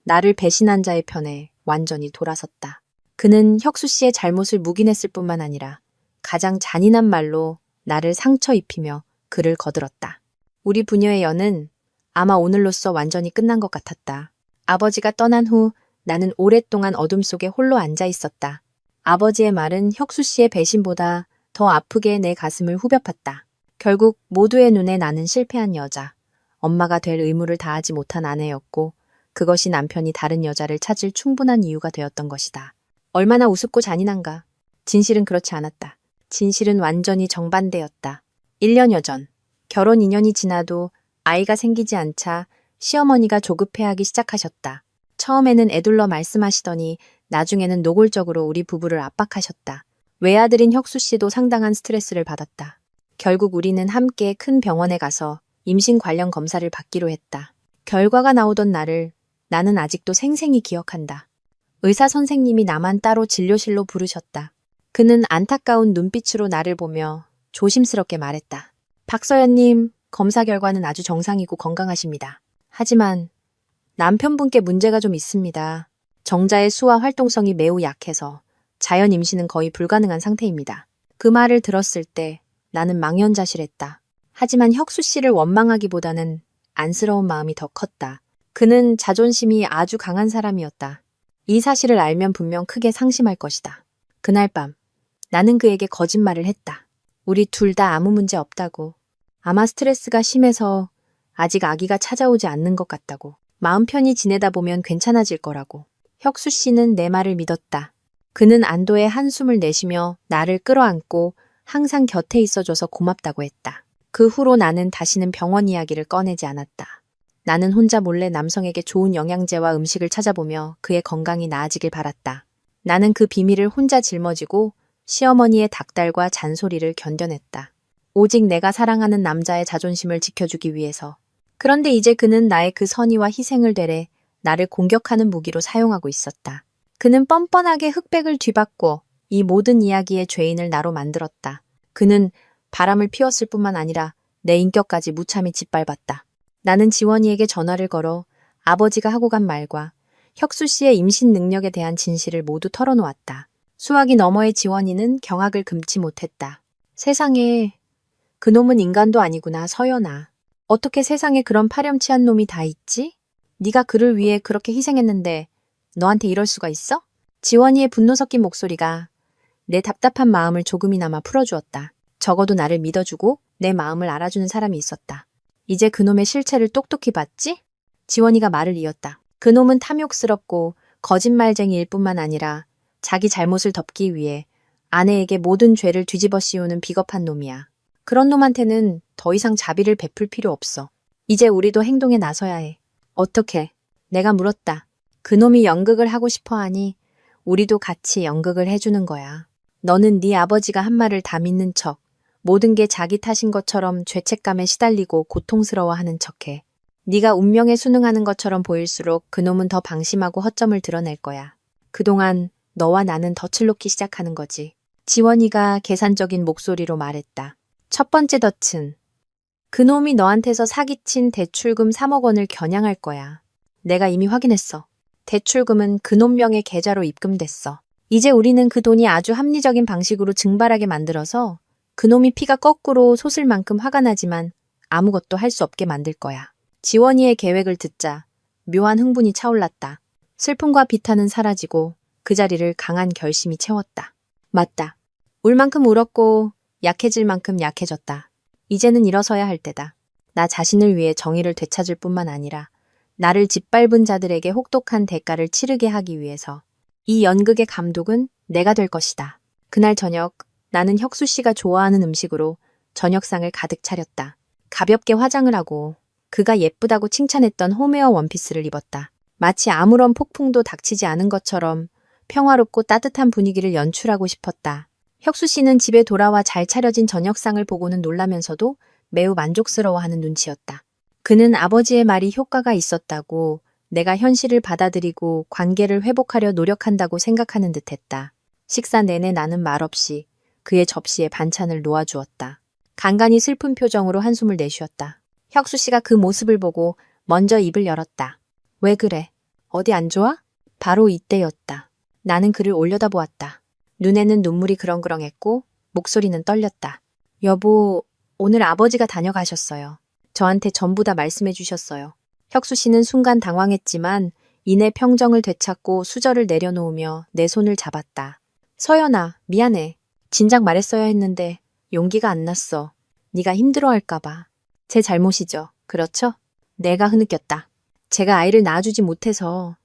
나를 배신한 자의 편에 완전히 돌아섰다. 그는 혁수 씨의 잘못을 묵인했을 뿐만 아니라 가장 잔인한 말로 나를 상처 입히며 그를 거들었다. 우리 부녀의 연은 아마 오늘로써 완전히 끝난 것 같았다. 아버지가 떠난 후 나는 오랫동안 어둠 속에 홀로 앉아 있었다. 아버지의 말은 혁수 씨의 배신보다 더 아프게 내 가슴을 후벼팠다. 결국 모두의 눈에 나는 실패한 여자, 엄마가 될 의무를 다하지 못한 아내였고 그것이 남편이 다른 여자를 찾을 충분한 이유가 되었던 것이다. 얼마나 우습고 잔인한가. 진실은 그렇지 않았다. 진실은 완전히 정반대였다. 1년여 전, 결혼 2년이 지나도 아이가 생기지 않자 시어머니가 조급해하기 시작하셨다. 처음에는 애둘러 말씀하시더니 나중에는 노골적으로 우리 부부를 압박하셨다. 외아들인 혁수 씨도 상당한 스트레스를 받았다. 결국 우리는 함께 큰 병원에 가서 임신 관련 검사를 받기로 했다. 결과가 나오던 날을 나는 아직도 생생히 기억한다. 의사 선생님이 나만 따로 진료실로 부르셨다. 그는 안타까운 눈빛으로 나를 보며 조심스럽게 말했다. 박서연님, 검사 결과는 아주 정상이고 건강하십니다. 하지만 남편분께 문제가 좀 있습니다. 정자의 수와 활동성이 매우 약해서 자연 임신은 거의 불가능한 상태입니다. 그 말을 들었을 때 나는 망연자실했다. 하지만 혁수 씨를 원망하기보다는 안쓰러운 마음이 더 컸다. 그는 자존심이 아주 강한 사람이었다. 이 사실을 알면 분명 크게 상심할 것이다. 그날 밤, 나는 그에게 거짓말을 했다. 우리 둘 다 아무 문제 없다고. 아마 스트레스가 심해서 아직 아기가 찾아오지 않는 것 같다고. 마음 편히 지내다 보면 괜찮아질 거라고. 혁수 씨는 내 말을 믿었다. 그는 안도의 한숨을 내쉬며 나를 끌어안고 항상 곁에 있어줘서 고맙다고 했다. 그 후로 나는 다시는 병원 이야기를 꺼내지 않았다. 나는 혼자 몰래 남성에게 좋은 영양제와 음식을 찾아보며 그의 건강이 나아지길 바랐다. 나는 그 비밀을 혼자 짊어지고 시어머니의 닥달과 잔소리를 견뎌냈다. 오직 내가 사랑하는 남자의 자존심을 지켜주기 위해서. 그런데 이제 그는 나의 그 선의와 희생을 되레 나를 공격하는 무기로 사용하고 있었다. 그는 뻔뻔하게 흑백을 뒤바꿔 이 모든 이야기의 죄인을 나로 만들었다. 그는 바람을 피웠을 뿐만 아니라 내 인격까지 무참히 짓밟았다. 나는 지원이에게 전화를 걸어 아버지가 하고 간 말과 혁수 씨의 임신 능력에 대한 진실을 모두 털어놓았다. 수화기 너머의 지원이는 경악을 금치 못했다. 세상에, 그놈은 인간도 아니구나, 서연아. 어떻게 세상에 그런 파렴치한 놈이 다 있지? 네가 그를 위해 그렇게 희생했는데 너한테 이럴 수가 있어? 지원이의 분노 섞인 목소리가 내 답답한 마음을 조금이나마 풀어주었다. 적어도 나를 믿어주고 내 마음을 알아주는 사람이 있었다. 이제 그놈의 실체를 똑똑히 봤지? 지원이가 말을 이었다. 그놈은 탐욕스럽고 거짓말쟁이일 뿐만 아니라 자기 잘못을 덮기 위해 아내에게 모든 죄를 뒤집어 씌우는 비겁한 놈이야. 그런 놈한테는 더 이상 자비를 베풀 필요 없어. 이제 우리도 행동에 나서야 해. 어떻게? 내가 물었다. 그놈이 연극을 하고 싶어 하니 우리도 같이 연극을 해주는 거야. 너는 네 아버지가 한 말을 다 믿는 척, 모든 게 자기 탓인 것처럼 죄책감에 시달리고 고통스러워하는 척해. 네가 운명에 순응하는 것처럼 보일수록 그놈은 더 방심하고 허점을 드러낼 거야. 그동안 너와 나는 덫을 놓기 시작하는 거지. 지원이가 계산적인 목소리로 말했다. 첫 번째 덫은 그놈이 너한테서 사기친 대출금 3억 원을 겨냥할 거야. 내가 이미 확인했어. 대출금은 그놈 명의 계좌로 입금됐어. 이제 우리는 그 돈이 아주 합리적인 방식으로 증발하게 만들어서 그놈이 피가 거꾸로 솟을 만큼 화가 나지만 아무것도 할 수 없게 만들 거야. 지원이의 계획을 듣자 묘한 흥분이 차올랐다. 슬픔과 비탄은 사라지고 그 자리를 강한 결심이 채웠다. 맞다. 울 만큼 울었고 약해질 만큼 약해졌다. 이제는 일어서야 할 때다. 나 자신을 위해 정의를 되찾을 뿐만 아니라 나를 짓밟은 자들에게 혹독한 대가를 치르게 하기 위해서. 이 연극의 감독은 내가 될 것이다. 그날 저녁 나는 혁수 씨가 좋아하는 음식으로 저녁상을 가득 차렸다. 가볍게 화장을 하고 그가 예쁘다고 칭찬했던 홈웨어 원피스를 입었다. 마치 아무런 폭풍도 닥치지 않은 것처럼 평화롭고 따뜻한 분위기를 연출하고 싶었다. 혁수 씨는 집에 돌아와 잘 차려진 저녁상을 보고는 놀라면서도 매우 만족스러워하는 눈치였다. 그는 아버지의 말이 효과가 있었다고 내가 현실을 받아들이고 관계를 회복하려 노력한다고 생각하는 듯했다. 식사 내내 나는 말없이 그의 접시에 반찬을 놓아주었다. 간간히 슬픈 표정으로 한숨을 내쉬었다. 혁수 씨가 그 모습을 보고 먼저 입을 열었다. 왜 그래? 어디 안 좋아? 바로 이때였다. 나는 그를 올려다보았다. 눈에는 눈물이 그렁그렁했고 목소리는 떨렸다. 여보, 오늘 아버지가 다녀가셨어요. 저한테 전부 다 말씀해 주셨어요. 혁수 씨는 순간 당황했지만 이내 평정을 되찾고 수저를 내려놓으며 내 손을 잡았다. 서연아, 미안해. 진작 말했어야 했는데 용기가 안 났어. 네가 힘들어할까 봐. 제 잘못이죠. 그렇죠? 내가 흐느꼈다. 제가 아이를 낳아주지 못해서.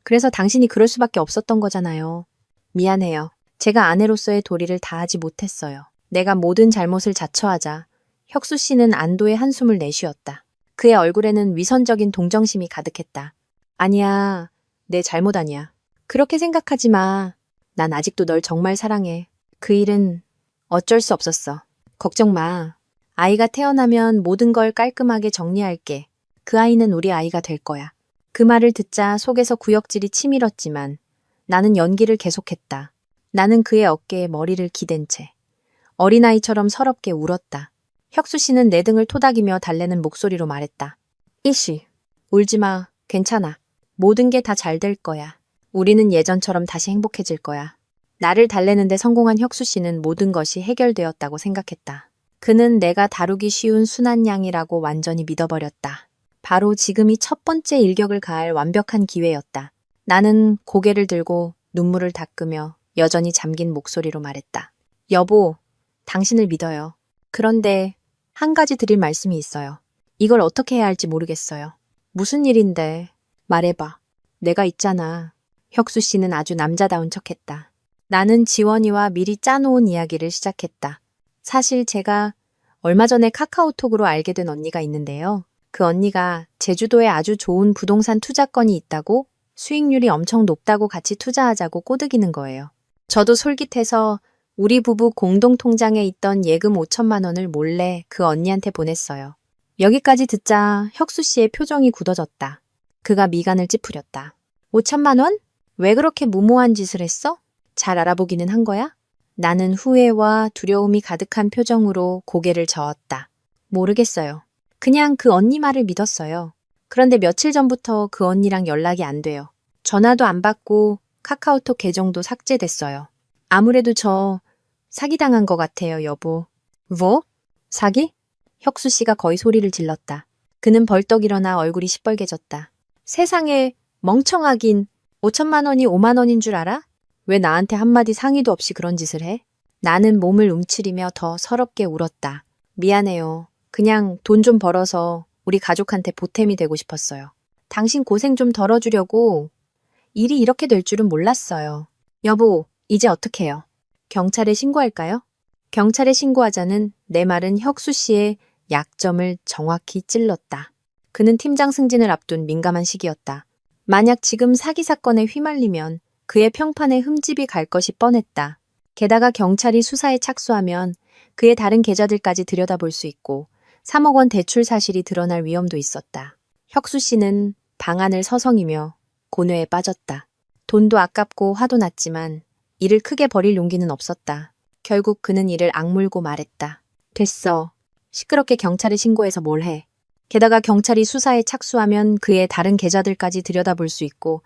그래서 당신이 그럴 수밖에 없었던 거잖아요. 미안해요. 제가 아내로서의 도리를 다하지 못했어요. 내가 모든 잘못을 자처하자 혁수 씨는 안도의 한숨을 내쉬었다. 그의 얼굴에는 위선적인 동정심이 가득했다. 아니야, 내 잘못 아니야. 그렇게 생각하지 마. 난 아직도 널 정말 사랑해. 그 일은 어쩔 수 없었어. 걱정 마. 아이가 태어나면 모든 걸 깔끔하게 정리할게. 그 아이는 우리 아이가 될 거야. 그 말을 듣자 속에서 구역질이 치밀었지만 나는 연기를 계속했다. 나는 그의 어깨에 머리를 기댄 채 어린아이처럼 서럽게 울었다. 혁수 씨는 내 등을 토닥이며 달래는 목소리로 말했다. 일시, 울지 마. 괜찮아. 모든 게 다 잘 될 거야. 우리는 예전처럼 다시 행복해질 거야. 나를 달래는데 성공한 혁수 씨는 모든 것이 해결되었다고 생각했다. 그는 내가 다루기 쉬운 순한 양이라고 완전히 믿어버렸다. 바로 지금이 첫 번째 일격을 가할 완벽한 기회였다. 나는 고개를 들고 눈물을 닦으며 여전히 잠긴 목소리로 말했다. 여보, 당신을 믿어요. 그런데 한 가지 드릴 말씀이 있어요. 이걸 어떻게 해야 할지 모르겠어요. 무슨 일인데? 말해봐. 내가 있잖아. 혁수 씨는 아주 남자다운 척했다. 나는 지원이와 미리 짜놓은 이야기를 시작했다. 사실 제가 얼마 전에 카카오톡으로 알게 된 언니가 있는데요. 그 언니가 제주도에 아주 좋은 부동산 투자건이 있다고 수익률이 엄청 높다고 같이 투자하자고 꼬드기는 거예요. 저도 솔깃해서 우리 부부 공동통장에 있던 예금 5천만 원을 몰래 그 언니한테 보냈어요. 여기까지 듣자 혁수 씨의 표정이 굳어졌다. 그가 미간을 찌푸렸다. 5천만 원? 왜 그렇게 무모한 짓을 했어? 잘 알아보기는 한 거야? 나는 후회와 두려움이 가득한 표정으로 고개를 저었다. 모르겠어요. 그냥 그 언니 말을 믿었어요. 그런데 며칠 전부터 그 언니랑 연락이 안 돼요. 전화도 안 받고 카카오톡 계정도 삭제됐어요. 아무래도 저 사기당한 것 같아요, 여보. 뭐? 사기? 혁수 씨가 거의 소리를 질렀다. 그는 벌떡 일어나 얼굴이 시뻘개졌다. 세상에 멍청하긴 5천만 원이 5만 원인 줄 알아? 왜 나한테 한마디 상의도 없이 그런 짓을 해? 나는 몸을 움츠리며 더 서럽게 울었다. 미안해요. 그냥 돈 좀 벌어서 우리 가족한테 보탬이 되고 싶었어요. 당신 고생 좀 덜어주려고 일이 이렇게 될 줄은 몰랐어요. 여보, 이제 어떡해요? 경찰에 신고할까요? 경찰에 신고하자는 내 말은 혁수 씨의 약점을 정확히 찔렀다. 그는 팀장 승진을 앞둔 민감한 시기였다. 만약 지금 사기 사건에 휘말리면 그의 평판에 흠집이 갈 것이 뻔했다. 게다가 경찰이 수사에 착수하면 그의 다른 계좌들까지 들여다볼 수 있고 3억 원 대출 사실이 드러날 위험도 있었다. 혁수 씨는 방안을 서성이며 고뇌에 빠졌다. 돈도 아깝고 화도 났지만 일을 크게 벌일 용기는 없었다. 결국 그는 이를 악물고 말했다. 됐어. 시끄럽게 경찰에 신고해서 뭘 해. 게다가 경찰이 수사에 착수하면 그의 다른 계좌들까지 들여다볼 수 있고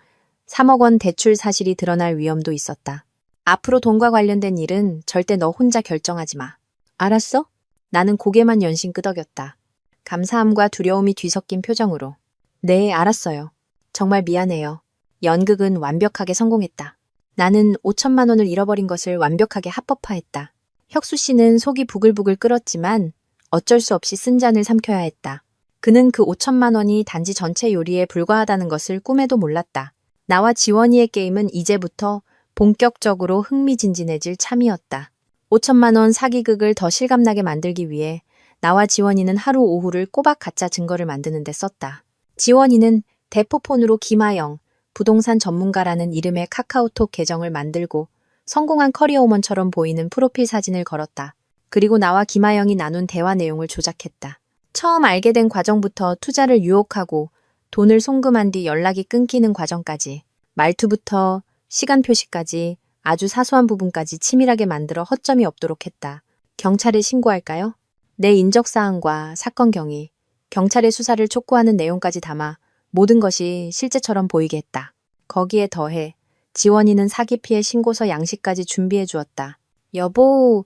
3억 원 대출 사실이 드러날 위험도 있었다. 앞으로 돈과 관련된 일은 절대 너 혼자 결정하지 마. 알았어? 나는 고개만 연신 끄덕였다. 감사함과 두려움이 뒤섞인 표정으로. 네, 알았어요. 정말 미안해요. 연극은 완벽하게 성공했다. 나는 5천만 원을 잃어버린 것을 완벽하게 합법화했다. 혁수 씨는 속이 부글부글 끓었지만 어쩔 수 없이 쓴 잔을 삼켜야 했다. 그는 그 5천만 원이 단지 전체 요리에 불과하다는 것을 꿈에도 몰랐다. 나와 지원이의 게임은 이제부터 본격적으로 흥미진진해질 참이었다. 5천만 원 사기극을 더 실감나게 만들기 위해 나와 지원이는 하루 오후를 꼬박 가짜 증거를 만드는 데 썼다. 지원이는 대포폰으로 김아영, 부동산 전문가라는 이름의 카카오톡 계정을 만들고 성공한 커리어우먼처럼 보이는 프로필 사진을 걸었다. 그리고 나와 김아영이 나눈 대화 내용을 조작했다. 처음 알게 된 과정부터 투자를 유혹하고 돈을 송금한 뒤 연락이 끊기는 과정까지, 말투부터 시간 표시까지 아주 사소한 부분까지 치밀하게 만들어 허점이 없도록 했다. 경찰에 신고할까요? 내 인적사항과 사건 경위, 경찰의 수사를 촉구하는 내용까지 담아 모든 것이 실제처럼 보이게 했다. 거기에 더해 지원이는 사기 피해 신고서 양식까지 준비해 주었다. 여보,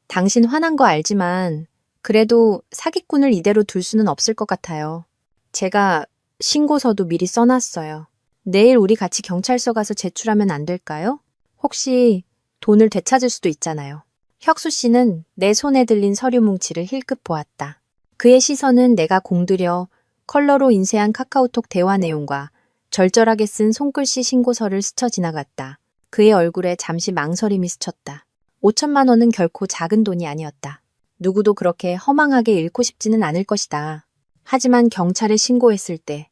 당신 화난 거 알지만 그래도 사기꾼을 이대로 둘 수는 없을 것 같아요. 제가 신고서도 미리 써놨어요. 내일 우리 같이 경찰서 가서 제출하면 안 될까요? 혹시 돈을 되찾을 수도 있잖아요. 혁수 씨는 내 손에 들린 서류 뭉치를 힐끗 보았다. 그의 시선은 내가 공들여 컬러로 인쇄한 카카오톡 대화 내용과 절절하게 쓴 손글씨 신고서를 스쳐 지나갔다. 그의 얼굴에 잠시 망설임이 스쳤다. 5천만 원은 결코 작은 돈이 아니었다. 누구도 그렇게 허망하게 잃고 싶지는 않을 것이다. 하지만 경찰에 신고했을 때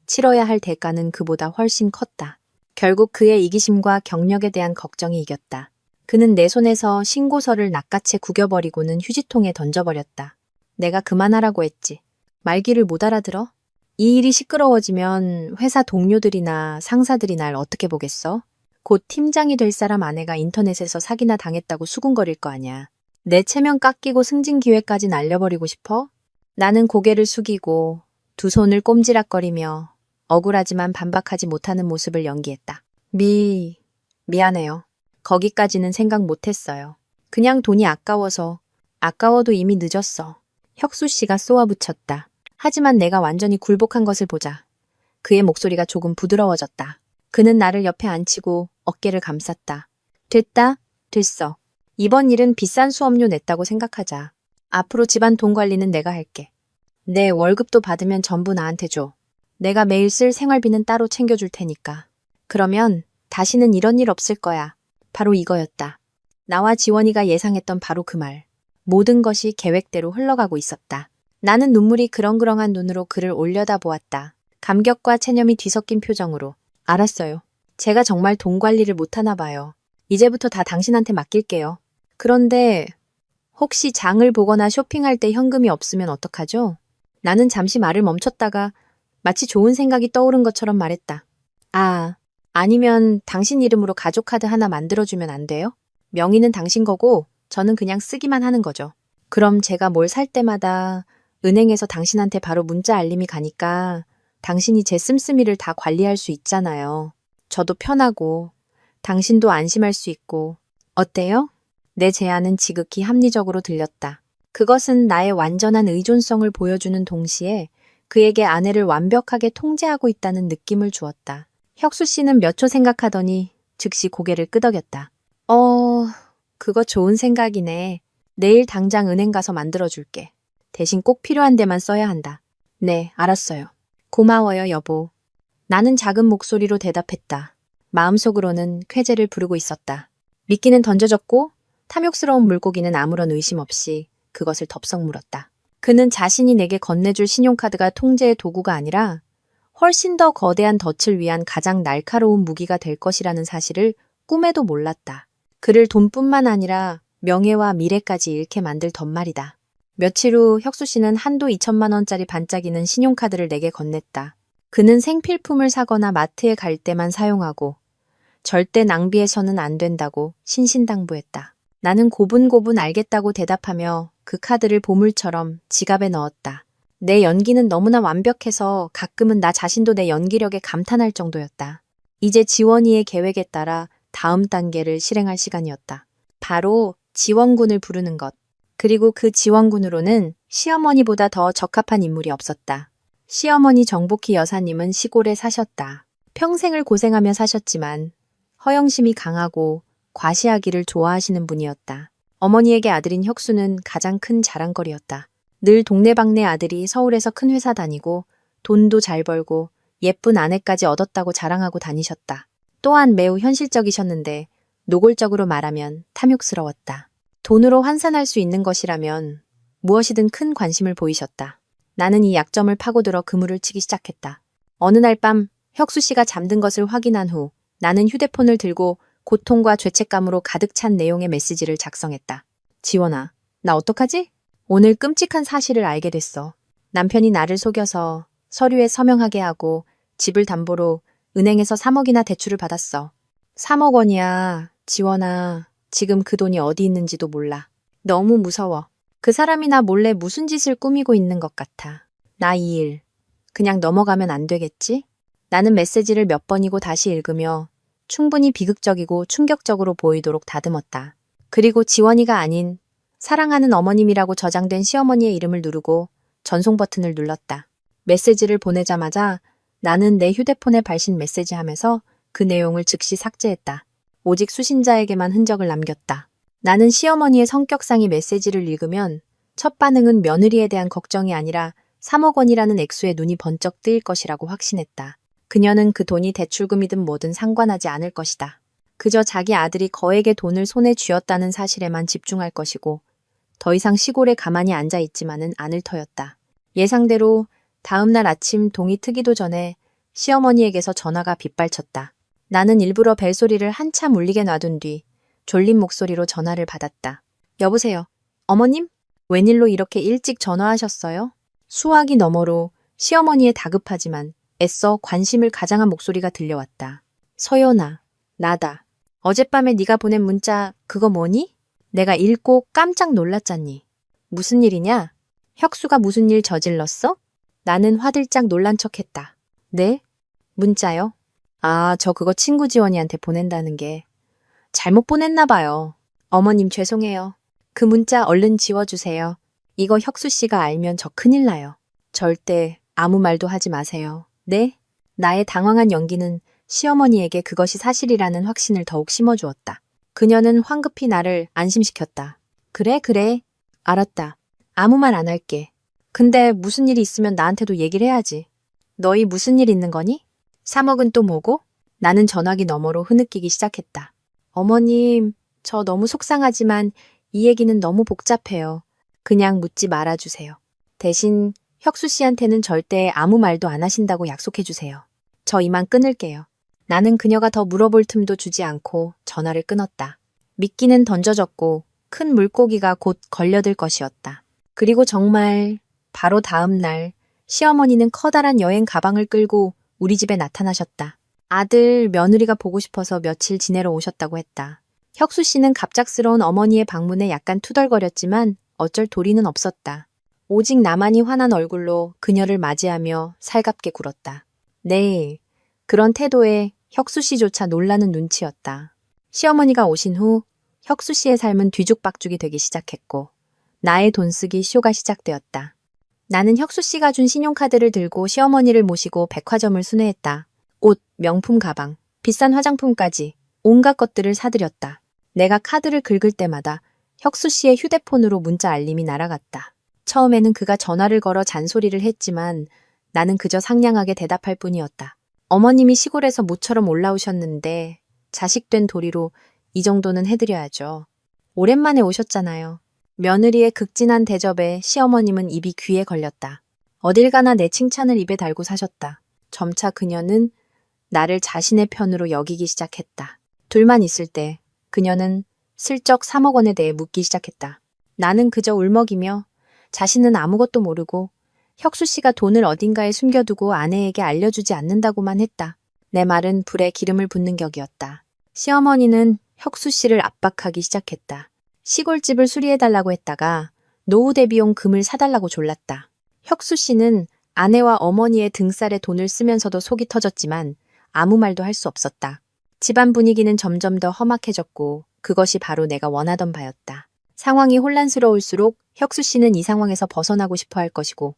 치러야 할 대가는 그보다 훨씬 컸다. 결국 그의 이기심과 경력에 대한 걱정이 이겼다. 그는 내 손에서 신고서를 낱개째 구겨버리고는 휴지통에 던져버렸다. 내가 그만하라고 했지. 말귀를 못 알아들어? 이 일이 시끄러워지면 회사 동료들이나 상사들이 날 어떻게 보겠어? 곧 팀장이 될 사람 아내가 인터넷에서 사기나 당했다고 수군거릴 거 아냐. 내 체면 깎이고 승진 기회까지 날려버리고 싶어? 나는 고개를 숙이고 두 손을 꼼지락거리며 억울하지만 반박하지 못하는 모습을 연기했다. 미안해요. 거기까지는 생각 못했어요. 그냥 돈이 아까워서. 아까워도 이미 늦었어. 혁수 씨가 쏘아붙였다. 하지만 내가 완전히 굴복한 것을 보자. 그의 목소리가 조금 부드러워졌다. 그는 나를 옆에 앉히고 어깨를 감쌌다. 됐다. 됐어. 이번 일은 비싼 수업료 냈다고 생각하자. 앞으로 집안 돈 관리는 내가 할게. 내 월급도 받으면 전부 나한테 줘. 내가 매일 쓸 생활비는 따로 챙겨줄 테니까. 그러면 다시는 이런 일 없을 거야. 바로 이거였다. 나와 지원이가 예상했던 바로 그 말. 모든 것이 계획대로 흘러가고 있었다. 나는 눈물이 그렁그렁한 눈으로 그를 올려다보았다. 감격과 체념이 뒤섞인 표정으로. 알았어요. 제가 정말 돈 관리를 못하나 봐요. 이제부터 다 당신한테 맡길게요. 그런데 혹시 장을 보거나 쇼핑할 때 현금이 없으면 어떡하죠? 나는 잠시 말을 멈췄다가 마치 좋은 생각이 떠오른 것처럼 말했다. 아니면 당신 이름으로 가족카드 하나 만들어주면 안 돼요? 명의는 당신 거고 저는 그냥 쓰기만 하는 거죠. 그럼 제가 뭘 살 때마다 은행에서 당신한테 바로 문자 알림이 가니까 당신이 제 씀씀이를 다 관리할 수 있잖아요. 저도 편하고 당신도 안심할 수 있고. 어때요? 내 제안은 지극히 합리적으로 들렸다. 그것은 나의 완전한 의존성을 보여주는 동시에 그에게 아내를 완벽하게 통제하고 있다는 느낌을 주었다. 혁수 씨는 몇 초 생각하더니 즉시 고개를 끄덕였다. 그거 좋은 생각이네. 내일 당장 은행 가서 만들어줄게. 대신 꼭 필요한 데만 써야 한다. 네, 알았어요. 고마워요, 여보. 나는 작은 목소리로 대답했다. 마음속으로는 쾌재를 부르고 있었다. 미끼는 던져졌고 탐욕스러운 물고기는 아무런 의심 없이 그것을 덥석 물었다. 그는 자신이 내게 건네줄 신용카드가 통제의 도구가 아니라 훨씬 더 거대한 덫을 위한 가장 날카로운 무기가 될 것이라는 사실을 꿈에도 몰랐다. 그를 돈뿐만 아니라 명예와 미래까지 잃게 만들 덧말이다. 며칠 후 혁수 씨는 한도 2천만 원짜리 반짝이는 신용카드를 내게 건넸다. 그는 생필품을 사거나 마트에 갈 때만 사용하고 절대 낭비해서는 안 된다고 신신당부했다. 나는 고분고분 알겠다고 대답하며 그 카드를 보물처럼 지갑에 넣었다. 내 연기는 너무나 완벽해서 가끔은 나 자신도 내 연기력에 감탄할 정도였다. 이제 지원이의 계획에 따라 다음 단계를 실행할 시간이었다. 바로 지원군을 부르는 것. 그리고 그 지원군으로는 시어머니보다 더 적합한 인물이 없었다. 시어머니 정복희 여사님은 시골에 사셨다. 평생을 고생하며 사셨지만 허영심이 강하고 과시하기를 좋아하시는 분이었다. 어머니에게 아들인 혁수는 가장 큰 자랑거리였다. 늘 동네방네 아들이 서울에서 큰 회사 다니고 돈도 잘 벌고 예쁜 아내까지 얻었다고 자랑하고 다니셨다. 또한 매우 현실적이셨는데 노골적으로 말하면 탐욕스러웠다. 돈으로 환산할 수 있는 것이라면 무엇이든 큰 관심을 보이셨다. 나는 이 약점을 파고들어 그물을 치기 시작했다. 어느 날 밤 혁수 씨가 잠든 것을 확인한 후 나는 휴대폰을 들고 고통과 죄책감으로 가득 찬 내용의 메시지를 작성했다. 지원아, 나 어떡하지? 오늘 끔찍한 사실을 알게 됐어. 남편이 나를 속여서 서류에 서명하게 하고 집을 담보로 은행에서 3억이나 대출을 받았어. 3억 원이야. 지원아, 지금 그 돈이 어디 있는지도 몰라. 너무 무서워. 그 사람이 나 몰래 무슨 짓을 꾸미고 있는 것 같아. 나 이 일 그냥 넘어가면 안 되겠지? 나는 메시지를 몇 번이고 다시 읽으며 충분히 비극적이고 충격적으로 보이도록 다듬었다. 그리고 지원이가 아닌 사랑하는 어머님이라고 저장된 시어머니의 이름을 누르고 전송 버튼을 눌렀다. 메시지를 보내자마자 나는 내 휴대폰에 발신 메시지 하면서 그 내용을 즉시 삭제했다. 오직 수신자에게만 흔적을 남겼다. 나는 시어머니의 성격상 이 메시지를 읽으면 첫 반응은 며느리에 대한 걱정이 아니라 3억 원이라는 액수에 눈이 번쩍 뜨일 것이라고 확신했다. 그녀는 그 돈이 대출금이든 뭐든 상관하지 않을 것이다. 그저 자기 아들이 거액의 돈을 손에 쥐었다는 사실에만 집중할 것이고 더 이상 시골에 가만히 앉아있지만은 않을 터였다. 예상대로 다음 날 아침 동이 트기도 전에 시어머니에게서 전화가 빗발쳤다. 나는 일부러 벨소리를 한참 울리게 놔둔 뒤 졸린 목소리로 전화를 받았다. 여보세요. 어머님? 웬일로 이렇게 일찍 전화하셨어요? 수화기 너머로 시어머니의 다급하지만 애써 관심을 가장한 목소리가 들려왔다. 서연아, 나다. 어젯밤에 네가 보낸 문자 그거 뭐니? 내가 읽고 깜짝 놀랐잖니. 무슨 일이냐? 혁수가 무슨 일 저질렀어? 나는 화들짝 놀란 척했다. 네? 문자요? 아, 저 그거 친구 지원이한테 보낸다는 게. 잘못 보냈나 봐요. 어머님 죄송해요. 그 문자 얼른 지워주세요. 이거 혁수 씨가 알면 저 큰일 나요. 절대 아무 말도 하지 마세요. 네? 나의 당황한 연기는 시어머니에게 그것이 사실이라는 확신을 더욱 심어주었다. 그녀는 황급히 나를 안심시켰다. 그래. 알았다. 아무 말 안 할게. 근데 무슨 일이 있으면 나한테도 얘기를 해야지. 너희 무슨 일 있는 거니? 3억은 또 뭐고? 나는 전화기 너머로 흐느끼기 시작했다. 어머님, 저 너무 속상하지만 이 얘기는 너무 복잡해요. 그냥 묻지 말아주세요. 대신 혁수 씨한테는 절대 아무 말도 안 하신다고 약속해주세요. 저 이만 끊을게요. 나는 그녀가 더 물어볼 틈도 주지 않고 전화를 끊었다. 미끼는 던져졌고 큰 물고기가 곧 걸려들 것이었다. 그리고 정말 바로 다음 날 시어머니는 커다란 여행 가방을 끌고 우리 집에 나타나셨다. 아들, 며느리가 보고 싶어서 며칠 지내러 오셨다고 했다. 혁수 씨는 갑작스러운 어머니의 방문에 약간 투덜거렸지만 어쩔 도리는 없었다. 오직 나만이 화난 얼굴로 그녀를 맞이하며 살갑게 굴었다. 네, 그런 태도에 혁수 씨조차 놀라는 눈치였다. 시어머니가 오신 후 혁수 씨의 삶은 뒤죽박죽이 되기 시작했고 나의 돈 쓰기 쇼가 시작되었다. 나는 혁수 씨가 준 신용카드를 들고 시어머니를 모시고 백화점을 순회했다. 옷, 명품 가방, 비싼 화장품까지 온갖 것들을 사들였다. 내가 카드를 긁을 때마다 혁수 씨의 휴대폰으로 문자 알림이 날아갔다. 처음에는 그가 전화를 걸어 잔소리를 했지만 나는 그저 상냥하게 대답할 뿐이었다. 어머님이 시골에서 모처럼 올라오셨는데 자식된 도리로 이 정도는 해드려야죠. 오랜만에 오셨잖아요. 며느리의 극진한 대접에 시어머님은 입이 귀에 걸렸다. 어딜 가나 내 칭찬을 입에 달고 사셨다. 점차 그녀는 나를 자신의 편으로 여기기 시작했다. 둘만 있을 때 그녀는 슬쩍 3억 원에 대해 묻기 시작했다. 나는 그저 울먹이며 자신은 아무것도 모르고 혁수 씨가 돈을 어딘가에 숨겨두고 아내에게 알려주지 않는다고만 했다. 내 말은 불에 기름을 붓는 격이었다. 시어머니는 혁수 씨를 압박하기 시작했다. 시골집을 수리해달라고 했다가 노후 대비용 금을 사달라고 졸랐다. 혁수 씨는 아내와 어머니의 등살에 돈을 쓰면서도 속이 터졌지만 아무 말도 할 수 없었다. 집안 분위기는 점점 더 험악해졌고 그것이 바로 내가 원하던 바였다. 상황이 혼란스러울수록 혁수 씨는 이 상황에서 벗어나고 싶어 할 것이고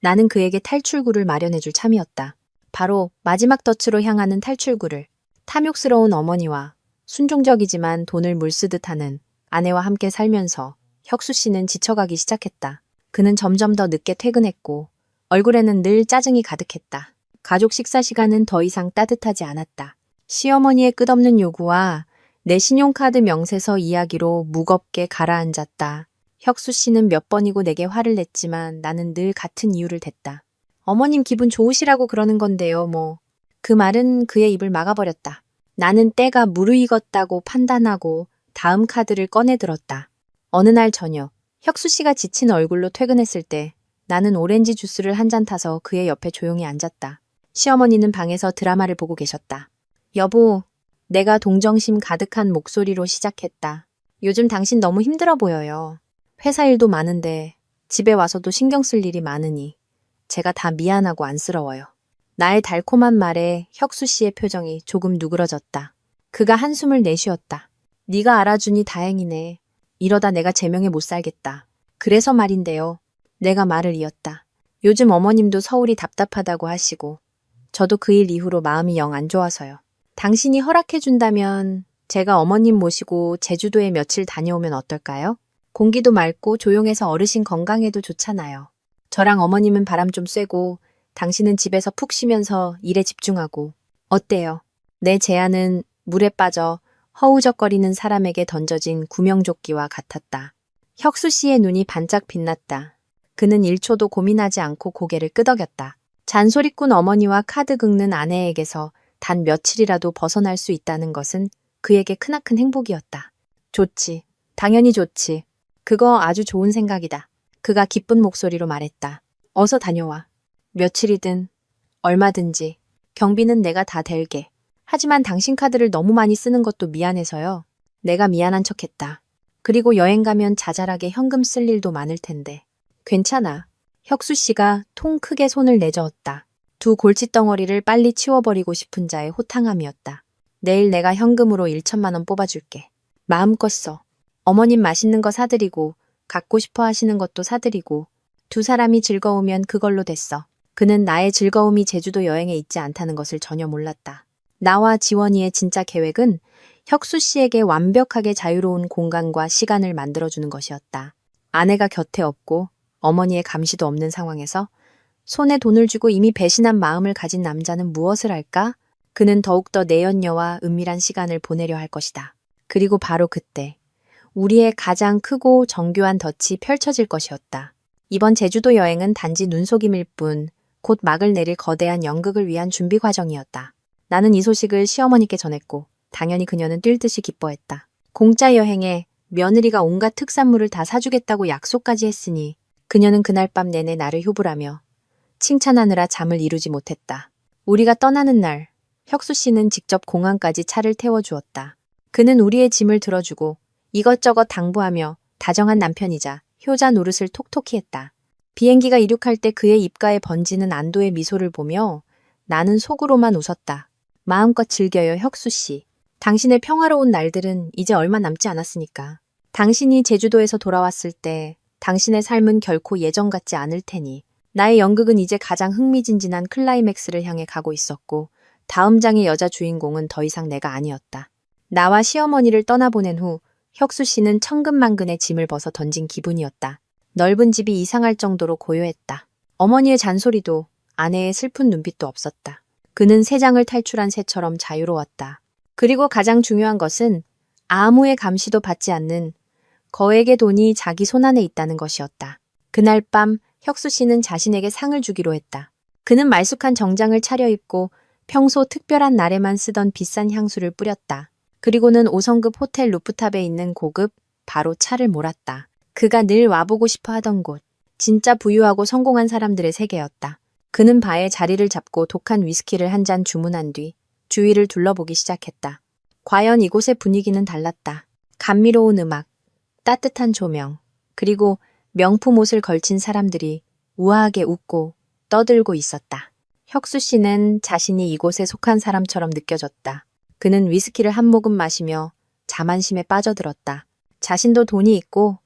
나는 그에게 탈출구를 마련해줄 참이었다. 바로 마지막 덫으로 향하는 탈출구를. 탐욕스러운 어머니와 순종적이지만 돈을 물쓰듯 하는 아내와 함께 살면서 혁수 씨는 지쳐가기 시작했다. 그는 점점 더 늦게 퇴근했고 얼굴에는 늘 짜증이 가득했다. 가족 식사 시간은 더 이상 따뜻하지 않았다. 시어머니의 끝없는 요구와 내 신용카드 명세서 이야기로 무겁게 가라앉았다. 혁수 씨는 몇 번이고 내게 화를 냈지만 나는 늘 같은 이유를 댔다. 어머님 기분 좋으시라고 그러는 건데요, 뭐. 그 말은 그의 입을 막아버렸다. 나는 때가 무르익었다고 판단하고 다음 카드를 꺼내들었다. 어느 날 저녁, 혁수 씨가 지친 얼굴로 퇴근했을 때 나는 오렌지 주스를 한 잔 타서 그의 옆에 조용히 앉았다. 시어머니는 방에서 드라마를 보고 계셨다. 여보, 내가 동정심 가득한 목소리로 시작했다. 요즘 당신 너무 힘들어 보여요. 회사 일도 많은데 집에 와서도 신경 쓸 일이 많으니 제가 다 미안하고 안쓰러워요. 나의 달콤한 말에 혁수 씨의 표정이 조금 누그러졌다. 그가 한숨을 내쉬었다. 네가 알아주니 다행이네. 이러다 내가 제명에 못 살겠다. 그래서 말인데요. 내가 말을 이었다. 요즘 어머님도 서울이 답답하다고 하시고 저도 그 일 이후로 마음이 영 안 좋아서요. 당신이 허락해준다면 제가 어머님 모시고 제주도에 며칠 다녀오면 어떨까요? 공기도 맑고 조용해서 어르신 건강에도 좋잖아요. 저랑 어머님은 바람 좀 쐬고 당신은 집에서 푹 쉬면서 일에 집중하고. 어때요? 내 제안은 물에 빠져 허우적거리는 사람에게 던져진 구명조끼와 같았다. 혁수 씨의 눈이 반짝 빛났다. 그는 1초도 고민하지 않고 고개를 끄덕였다. 잔소리꾼 어머니와 카드 긁는 아내에게서 단 며칠이라도 벗어날 수 있다는 것은 그에게 크나큰 행복이었다. 좋지. 당연히 좋지. 그거 아주 좋은 생각이다. 그가 기쁜 목소리로 말했다. 어서 다녀와. 며칠이든 얼마든지 경비는 내가 다 댈게. 하지만 당신 카드를 너무 많이 쓰는 것도 미안해서요. 내가 미안한 척했다. 그리고 여행 가면 자잘하게 현금 쓸 일도 많을 텐데. 괜찮아. 혁수 씨가 통 크게 손을 내저었다. 두 골칫덩어리를 빨리 치워버리고 싶은 자의 호탕함이었다. 내일 내가 현금으로 1천만 원 뽑아줄게. 마음껏 써. 어머님 맛있는 거 사드리고 갖고 싶어 하시는 것도 사드리고 두 사람이 즐거우면 그걸로 됐어. 그는 나의 즐거움이 제주도 여행에 있지 않다는 것을 전혀 몰랐다. 나와 지원이의 진짜 계획은 혁수 씨에게 완벽하게 자유로운 공간과 시간을 만들어주는 것이었다. 아내가 곁에 없고 어머니의 감시도 없는 상황에서 손에 돈을 쥐고 이미 배신한 마음을 가진 남자는 무엇을 할까? 그는 더욱더 내연녀와 은밀한 시간을 보내려 할 것이다. 그리고 바로 그때 우리의 가장 크고 정교한 덫이 펼쳐질 것이었다. 이번 제주도 여행은 단지 눈속임일 뿐 곧 막을 내릴 거대한 연극을 위한 준비 과정이었다. 나는 이 소식을 시어머니께 전했고 당연히 그녀는 뛸 듯이 기뻐했다. 공짜 여행에 며느리가 온갖 특산물을 다 사주겠다고 약속까지 했으니 그녀는 그날 밤 내내 나를 효부라며 칭찬하느라 잠을 이루지 못했다. 우리가 떠나는 날 혁수 씨는 직접 공항까지 차를 태워주었다. 그는 우리의 짐을 들어주고 이것저것 당부하며 다정한 남편이자 효자 노릇을 톡톡히 했다. 비행기가 이륙할 때 그의 입가에 번지는 안도의 미소를 보며 나는 속으로만 웃었다. 마음껏 즐겨요, 혁수 씨. 당신의 평화로운 날들은 이제 얼마 남지 않았으니까. 당신이 제주도에서 돌아왔을 때 당신의 삶은 결코 예전 같지 않을 테니 나의 연극은 이제 가장 흥미진진한 클라이맥스를 향해 가고 있었고 다음 장의 여자 주인공은 더 이상 내가 아니었다. 나와 시어머니를 떠나보낸 후 혁수 씨는 천근만근의 짐을 벗어 던진 기분이었다. 넓은 집이 이상할 정도로 고요했다. 어머니의 잔소리도 아내의 슬픈 눈빛도 없었다. 그는 새 장을 탈출한 새처럼 자유로웠다. 그리고 가장 중요한 것은 아무의 감시도 받지 않는 거액의 돈이 자기 손안에 있다는 것이었다. 그날 밤 혁수 씨는 자신에게 상을 주기로 했다. 그는 말쑥한 정장을 차려입고 평소 특별한 날에만 쓰던 비싼 향수를 뿌렸다. 그리고는 5성급 호텔 루프탑에 있는 고급 바로 차를 몰았다. 그가 늘 와보고 싶어 하던 곳. 진짜 부유하고 성공한 사람들의 세계였다. 그는 바에 자리를 잡고 독한 위스키를 한 잔 주문한 뒤 주위를 둘러보기 시작했다. 과연 이곳의 분위기는 달랐다. 감미로운 음악, 따뜻한 조명, 그리고 명품 옷을 걸친 사람들이 우아하게 웃고 떠들고 있었다. 혁수 씨는 자신이 이곳에 속한 사람처럼 느껴졌다. 그는 위스키를 한 모금 마시며 자만심에 빠져들었다. 자신도 돈이 있고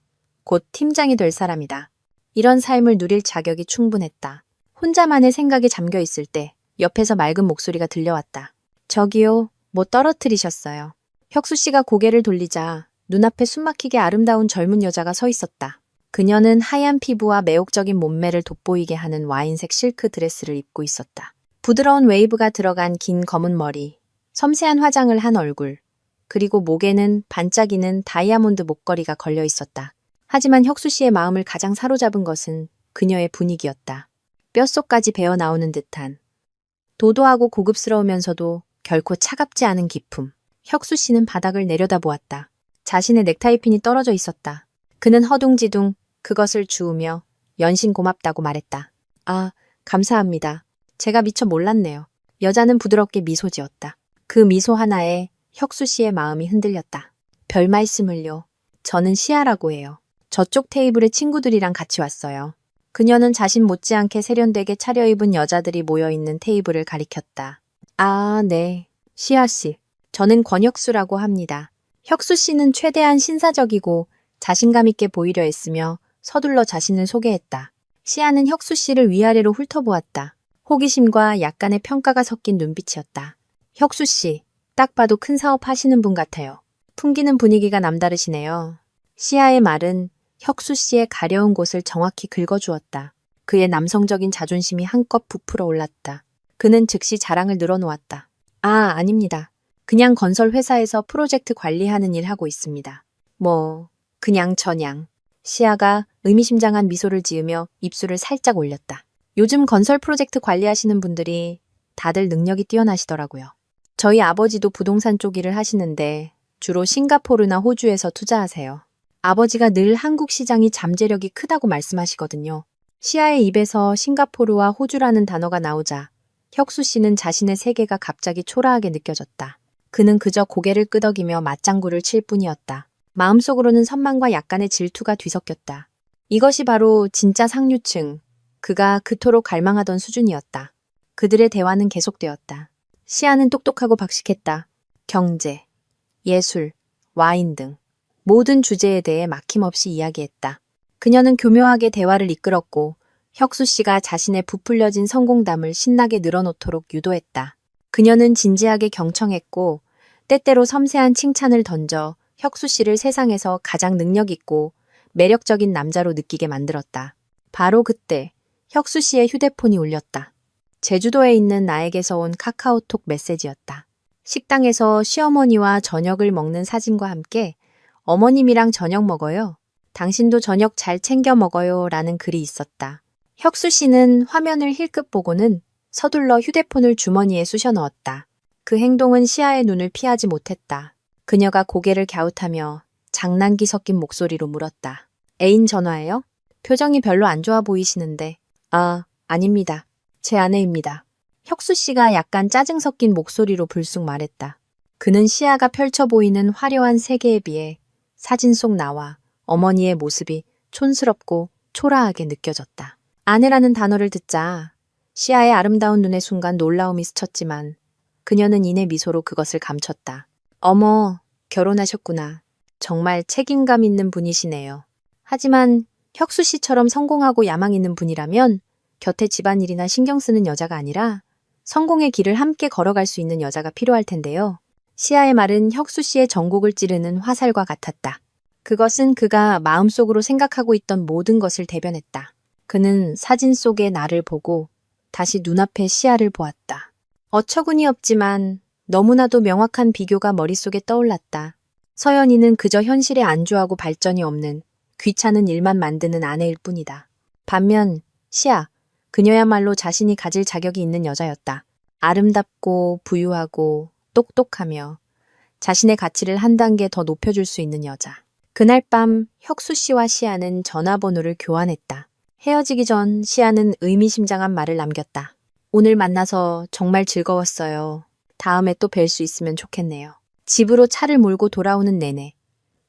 곧 팀장이 될 사람이다. 이런 삶을 누릴 자격이 충분했다. 혼자만의 생각에 잠겨 있을 때 옆에서 맑은 목소리가 들려왔다. 저기요, 뭐 떨어뜨리셨어요. 혁수 씨가 고개를 돌리자 눈앞에 숨막히게 아름다운 젊은 여자가 서 있었다. 그녀는 하얀 피부와 매혹적인 몸매를 돋보이게 하는 와인색 실크 드레스를 입고 있었다. 부드러운 웨이브가 들어간 긴 검은 머리, 섬세한 화장을 한 얼굴, 그리고 목에는 반짝이는 다이아몬드 목걸이가 걸려 있었다. 하지만 혁수 씨의 마음을 가장 사로잡은 것은 그녀의 분위기였다. 뼛속까지 배어 나오는 듯한 도도하고 고급스러우면서도 결코 차갑지 않은 기품. 혁수 씨는 바닥을 내려다보았다. 자신의 넥타이핀이 떨어져 있었다. 그는 허둥지둥 그것을 주우며 연신 고맙다고 말했다. 아, 감사합니다. 제가 미처 몰랐네요. 여자는 부드럽게 미소 지었다. 그 미소 하나에 혁수 씨의 마음이 흔들렸다. 별 말씀을요. 저는 시아라고 해요. 저쪽 테이블에 친구들이랑 같이 왔어요. 그녀는 자신 못지않게 세련되게 차려입은 여자들이 모여있는 테이블을 가리켰다. 아, 네. 시아 씨. 저는 권혁수라고 합니다. 혁수 씨는 최대한 신사적이고 자신감 있게 보이려 했으며 서둘러 자신을 소개했다. 시아는 혁수 씨를 위아래로 훑어보았다. 호기심과 약간의 평가가 섞인 눈빛이었다. 혁수 씨, 딱 봐도 큰 사업 하시는 분 같아요. 풍기는 분위기가 남다르시네요. 시아의 말은 혁수 씨의 가려운 곳을 정확히 긁어주었다. 그의 남성적인 자존심이 한껏 부풀어 올랐다. 그는 즉시 자랑을 늘어놓았다. 아, 아닙니다. 그냥 건설 회사에서 프로젝트 관리하는 일 하고 있습니다. 뭐, 그냥 저냥. 시아가 의미심장한 미소를 지으며 입술을 살짝 올렸다. 요즘 건설 프로젝트 관리하시는 분들이 다들 능력이 뛰어나시더라고요. 저희 아버지도 부동산 쪽 일을 하시는데 주로 싱가포르나 호주에서 투자하세요. 아버지가 늘 한국 시장이 잠재력이 크다고 말씀하시거든요. 시아의 입에서 싱가포르와 호주라는 단어가 나오자 혁수 씨는 자신의 세계가 갑자기 초라하게 느껴졌다. 그는 그저 고개를 끄덕이며 맞장구를 칠 뿐이었다. 마음속으로는 선망과 약간의 질투가 뒤섞였다. 이것이 바로 진짜 상류층, 그가 그토록 갈망하던 수준이었다. 그들의 대화는 계속되었다. 시아는 똑똑하고 박식했다. 경제, 예술, 와인 등 모든 주제에 대해 막힘없이 이야기했다. 그녀는 교묘하게 대화를 이끌었고 혁수 씨가 자신의 부풀려진 성공담을 신나게 늘어놓도록 유도했다. 그녀는 진지하게 경청했고 때때로 섬세한 칭찬을 던져 혁수 씨를 세상에서 가장 능력 있고 매력적인 남자로 느끼게 만들었다. 바로 그때 혁수 씨의 휴대폰이 울렸다. 제주도에 있는 나에게서 온 카카오톡 메시지였다. 식당에서 시어머니와 저녁을 먹는 사진과 함께 어머님이랑 저녁 먹어요. 당신도 저녁 잘 챙겨 먹어요 라는 글이 있었다. 혁수 씨는 화면을 힐끗 보고는 서둘러 휴대폰을 주머니에 쑤셔 넣었다. 그 행동은 시아의 눈을 피하지 못했다. 그녀가 고개를 갸웃하며 장난기 섞인 목소리로 물었다. 애인 전화예요? 표정이 별로 안 좋아 보이시는데. 아, 아닙니다. 제 아내입니다. 혁수 씨가 약간 짜증 섞인 목소리로 불쑥 말했다. 그는 시아가 펼쳐 보이는 화려한 세계에 비해 사진 속 나와 어머니의 모습이 촌스럽고 초라하게 느껴졌다. 아내라는 단어를 듣자 시아의 아름다운 눈에 순간 놀라움이 스쳤지만 그녀는 이내 미소로 그것을 감췄다. 어머, 결혼하셨구나. 정말 책임감 있는 분이시네요. 하지만 혁수 씨처럼 성공하고 야망 있는 분이라면 곁에 집안일이나 신경 쓰는 여자가 아니라 성공의 길을 함께 걸어갈 수 있는 여자가 필요할 텐데요. 시아의 말은 혁수 씨의 전곡을 찌르는 화살과 같았다. 그것은 그가 마음속으로 생각하고 있던 모든 것을 대변했다. 그는 사진 속의 나를 보고 다시 눈앞의 시아를 보았다. 어처구니 없지만 너무나도 명확한 비교가 머릿속에 떠올랐다. 서연이는 그저 현실에 안주하고 발전이 없는 귀찮은 일만 만드는 아내일 뿐이다. 반면 시아, 그녀야말로 자신이 가질 자격이 있는 여자였다. 아름답고 부유하고 똑똑하며 자신의 가치를 한 단계 더 높여줄 수 있는 여자. 그날 밤 혁수 씨와 시아는 전화번호를 교환했다. 헤어지기 전 시아는 의미심장한 말을 남겼다. 오늘 만나서 정말 즐거웠어요. 다음에 또 뵐 수 있으면 좋겠네요. 집으로 차를 몰고 돌아오는 내내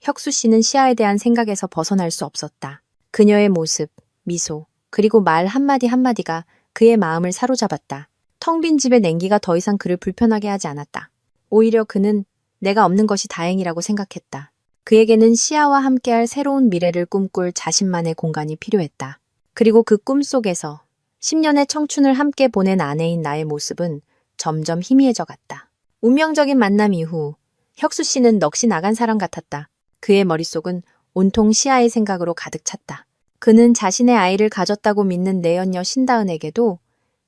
혁수 씨는 시아에 대한 생각에서 벗어날 수 없었다. 그녀의 모습, 미소, 그리고 말 한마디 한마디가 그의 마음을 사로잡았다. 텅 빈 집의 냉기가 더 이상 그를 불편하게 하지 않았다. 오히려 그는 내가 없는 것이 다행이라고 생각했다. 그에게는 시아와 함께할 새로운 미래를 꿈꿀 자신만의 공간이 필요했다. 그리고 그 꿈속에서 10년의 청춘을 함께 보낸 아내인 나의 모습은 점점 희미해져 갔다. 운명적인 만남 이후 혁수 씨는 넋이 나간 사람 같았다. 그의 머릿속은 온통 시아의 생각으로 가득 찼다. 그는 자신의 아이를 가졌다고 믿는 내연녀 신다은에게도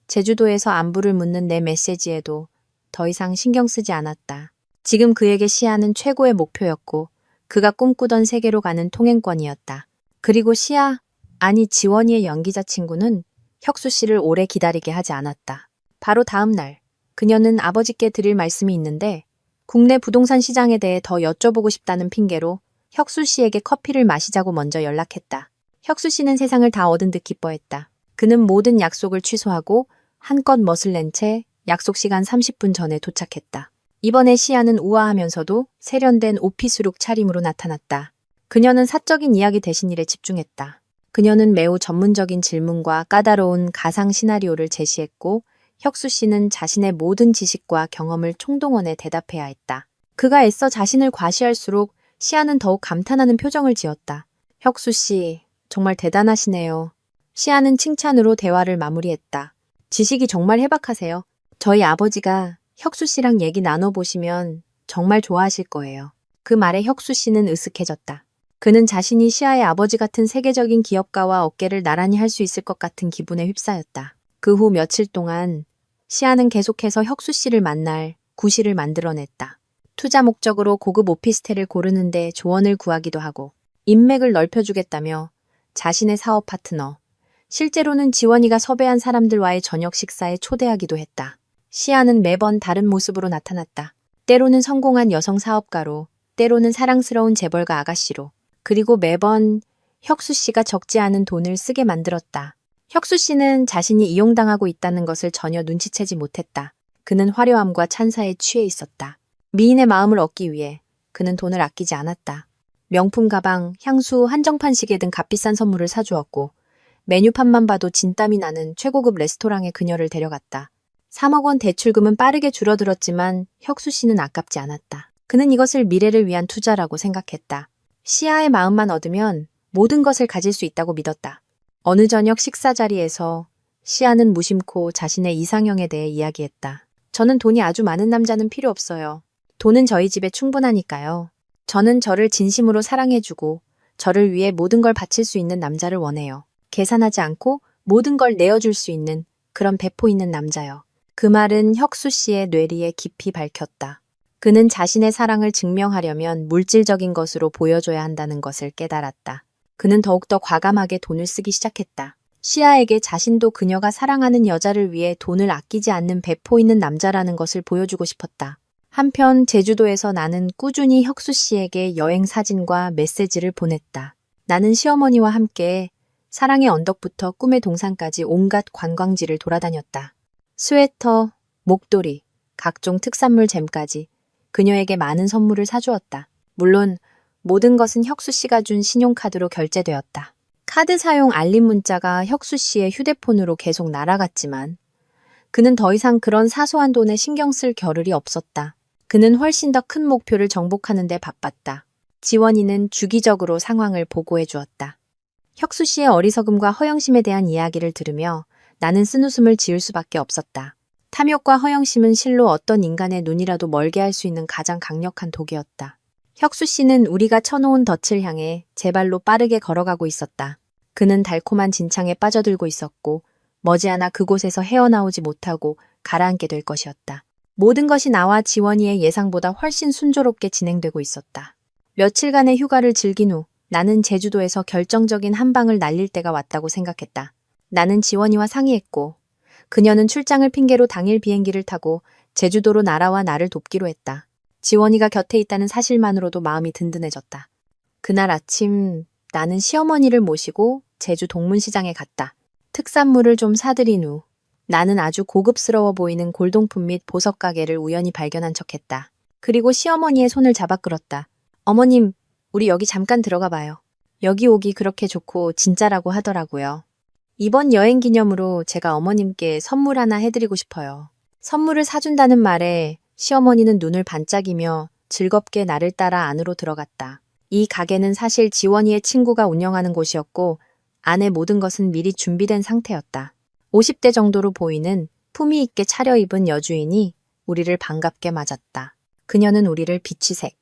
제주도에서 안부를 묻는 내 메시지에도 더 이상 신경 쓰지 않았다. 지금 그에게 시아는 최고의 목표였고 그가 꿈꾸던 세계로 가는 통행권이었다. 그리고 시아, 아니 지원이의 연기자 친구는 혁수 씨를 오래 기다리게 하지 않았다. 바로 다음 날, 그녀는 아버지께 드릴 말씀이 있는데 국내 부동산 시장에 대해 더 여쭤보고 싶다는 핑계로 혁수 씨에게 커피를 마시자고 먼저 연락했다. 혁수 씨는 세상을 다 얻은 듯 기뻐했다. 그는 모든 약속을 취소하고 한껏 멋을 낸 채 약속 시간 30분 전에 도착했다. 이번에 시아는 우아하면서도 세련된 오피스룩 차림으로 나타났다. 그녀는 사적인 이야기 대신 일에 집중했다. 그녀는 매우 전문적인 질문과 까다로운 가상 시나리오를 제시했고 혁수 씨는 자신의 모든 지식과 경험을 총동원해 대답해야 했다. 그가 애써 자신을 과시할수록 시아는 더욱 감탄하는 표정을 지었다. 혁수 씨, 정말 대단하시네요. 시아는 칭찬으로 대화를 마무리했다. 지식이 정말 해박하세요. 저희 아버지가 혁수 씨랑 얘기 나눠보시면 정말 좋아하실 거예요. 그 말에 혁수 씨는 으쓱해졌다. 그는 자신이 시아의 아버지 같은 세계적인 기업가와 어깨를 나란히 할 수 있을 것 같은 기분에 휩싸였다. 그 후 며칠 동안 시아는 계속해서 혁수 씨를 만날 구실을 만들어냈다. 투자 목적으로 고급 오피스텔을 고르는데 조언을 구하기도 하고 인맥을 넓혀주겠다며 자신의 사업 파트너, 실제로는 지원이가 섭외한 사람들과의 저녁 식사에 초대하기도 했다. 시아는 매번 다른 모습으로 나타났다. 때로는 성공한 여성 사업가로, 때로는 사랑스러운 재벌가 아가씨로, 그리고 매번 혁수 씨가 적지 않은 돈을 쓰게 만들었다. 혁수 씨는 자신이 이용당하고 있다는 것을 전혀 눈치채지 못했다. 그는 화려함과 찬사에 취해 있었다. 미인의 마음을 얻기 위해 그는 돈을 아끼지 않았다. 명품 가방, 향수, 한정판 시계 등 값비싼 선물을 사주었고 메뉴판만 봐도 진땀이 나는 최고급 레스토랑에 그녀를 데려갔다. 3억 원 대출금은 빠르게 줄어들었지만 혁수 씨는 아깝지 않았다. 그는 이것을 미래를 위한 투자라고 생각했다. 시아의 마음만 얻으면 모든 것을 가질 수 있다고 믿었다. 어느 저녁 식사 자리에서 시아는 무심코 자신의 이상형에 대해 이야기했다. 저는 돈이 아주 많은 남자는 필요 없어요. 돈은 저희 집에 충분하니까요. 저는 저를 진심으로 사랑해주고 저를 위해 모든 걸 바칠 수 있는 남자를 원해요. 계산하지 않고 모든 걸 내어줄 수 있는 그런 배포 있는 남자요. 그 말은 혁수 씨의 뇌리에 깊이 박혔다. 그는 자신의 사랑을 증명하려면 물질적인 것으로 보여줘야 한다는 것을 깨달았다. 그는 더욱더 과감하게 돈을 쓰기 시작했다. 시아에게 자신도 그녀가 사랑하는 여자를 위해 돈을 아끼지 않는 배포 있는 남자라는 것을 보여주고 싶었다. 한편 제주도에서 나는 꾸준히 혁수 씨에게 여행 사진과 메시지를 보냈다. 나는 시어머니와 함께 사랑의 언덕부터 꿈의 동산까지 온갖 관광지를 돌아다녔다. 스웨터, 목도리, 각종 특산물 잼까지 그녀에게 많은 선물을 사주었다. 물론 모든 것은 혁수 씨가 준 신용카드로 결제되었다. 카드 사용 알림 문자가 혁수 씨의 휴대폰으로 계속 날아갔지만 그는 더 이상 그런 사소한 돈에 신경 쓸 겨를이 없었다. 그는 훨씬 더 큰 목표를 정복하는 데 바빴다. 지원이는 주기적으로 상황을 보고해 주었다. 혁수 씨의 어리석음과 허영심에 대한 이야기를 들으며 나는 쓴웃음을 지을 수밖에 없었다. 탐욕과 허영심은 실로 어떤 인간의 눈이라도 멀게 할 수 있는 가장 강력한 독이었다. 혁수 씨는 우리가 쳐놓은 덫을 향해 제 발로 빠르게 걸어가고 있었다. 그는 달콤한 진창에 빠져들고 있었고 머지않아 그곳에서 헤어나오지 못하고 가라앉게 될 것이었다. 모든 것이 나와 지원이의 예상보다 훨씬 순조롭게 진행되고 있었다. 며칠간의 휴가를 즐긴 후 나는 제주도에서 결정적인 한 방을 날릴 때가 왔다고 생각했다. 나는 지원이와 상의했고 그녀는 출장을 핑계로 당일 비행기를 타고 제주도로 날아와 나를 돕기로 했다. 지원이가 곁에 있다는 사실만으로도 마음이 든든해졌다. 그날 아침 나는 시어머니를 모시고 제주 동문시장에 갔다. 특산물을 좀 사들인 후 나는 아주 고급스러워 보이는 골동품 및 보석 가게를 우연히 발견한 척했다. 그리고 시어머니의 손을 잡아 끌었다. 어머님, 우리 여기 잠깐 들어가 봐요. 여기 오기 그렇게 좋고 진짜라고 하더라고요. 이번 여행 기념으로 제가 어머님께 선물 하나 해드리고 싶어요. 선물을 사준다는 말에 시어머니는 눈을 반짝이며 즐겁게 나를 따라 안으로 들어갔다. 이 가게는 사실 지원이의 친구가 운영하는 곳이었고 안의 모든 것은 미리 준비된 상태였다. 50대 정도로 보이는 품위 있게 차려입은 여주인이 우리를 반갑게 맞았다. 그녀는 우리를 비취색,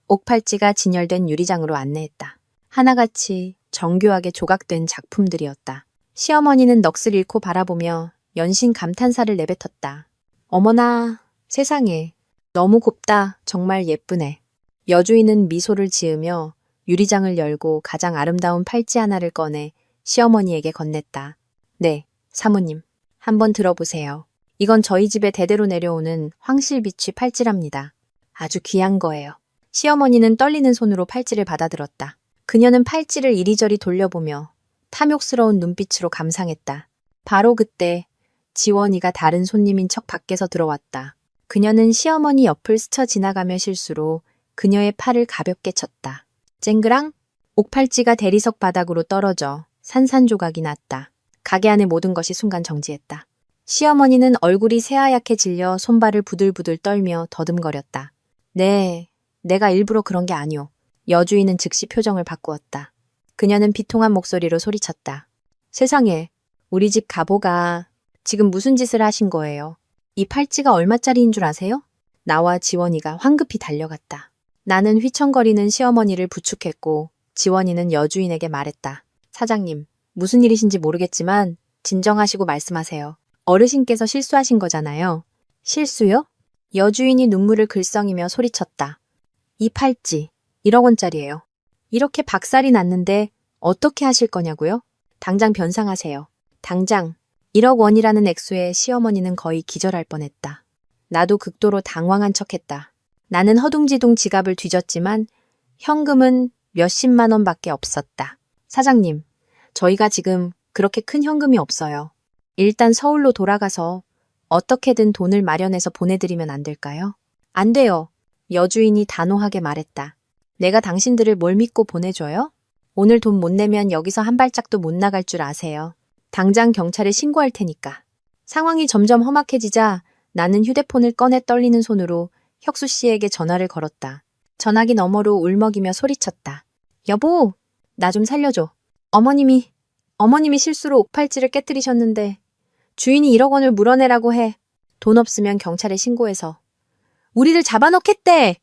옥팔찌가 진열된 유리장으로 안내했다. 하나같이 정교하게 조각된 작품들이었다. 시어머니는 넋을 잃고 바라보며 연신 감탄사를 내뱉었다. 어머나, 세상에. 너무 곱다. 정말 예쁘네. 여주인은 미소를 지으며 유리장을 열고 가장 아름다운 팔찌 하나를 꺼내 시어머니에게 건넸다. 네, 사모님. 한번 들어보세요. 이건 저희 집에 대대로 내려오는 황실비취 팔찌랍니다. 아주 귀한 거예요. 시어머니는 떨리는 손으로 팔찌를 받아들었다. 그녀는 팔찌를 이리저리 돌려보며 탐욕스러운 눈빛으로 감상했다. 바로 그때 지원이가 다른 손님인 척 밖에서 들어왔다. 그녀는 시어머니 옆을 스쳐 지나가며 실수로 그녀의 팔을 가볍게 쳤다. 쨍그랑 옥팔찌가 대리석 바닥으로 떨어져 산산조각이 났다. 가게 안의 모든 것이 순간 정지했다. 시어머니는 얼굴이 새하얗게 질려 손발을 부들부들 떨며 더듬거렸다. 네, 내가 일부러 그런 게 아니오. 여주인은 즉시 표정을 바꾸었다. 그녀는 비통한 목소리로 소리쳤다. 세상에, 우리 집 가보가 지금 무슨 짓을 하신 거예요? 이 팔찌가 얼마짜리인 줄 아세요? 나와 지원이가 황급히 달려갔다. 나는 휘청거리는 시어머니를 부축했고 지원이는 여주인에게 말했다. 사장님, 무슨 일이신지 모르겠지만 진정하시고 말씀하세요. 어르신께서 실수하신 거잖아요. 실수요? 여주인이 눈물을 글썽이며 소리쳤다. 이 팔찌 1억 원짜리예요. 이렇게 박살이 났는데 어떻게 하실 거냐고요? 당장 변상하세요. 당장 1억 원이라는 액수에 시어머니는 거의 기절할 뻔했다. 나도 극도로 당황한 척했다. 나는 허둥지둥 지갑을 뒤졌지만 현금은 몇십만 원밖에 없었다. 사장님, 저희가 지금 그렇게 큰 현금이 없어요. 일단 서울로 돌아가서 어떻게든 돈을 마련해서 보내드리면 안 될까요? 안 돼요. 여주인이 단호하게 말했다. 내가 당신들을 뭘 믿고 보내줘요? 오늘 돈 못 내면 여기서 한 발짝도 못 나갈 줄 아세요. 당장 경찰에 신고할 테니까. 상황이 점점 험악해지자 나는 휴대폰을 꺼내 떨리는 손으로 혁수 씨에게 전화를 걸었다. 전화기 너머로 울먹이며 소리쳤다. 여보, 나 좀 살려줘. 어머님이 실수로 옥팔찌를 깨뜨리셨는데 주인이 1억 원을 물어내라고 해. 돈 없으면 경찰에 신고해서. 우리를 잡아넣겠대!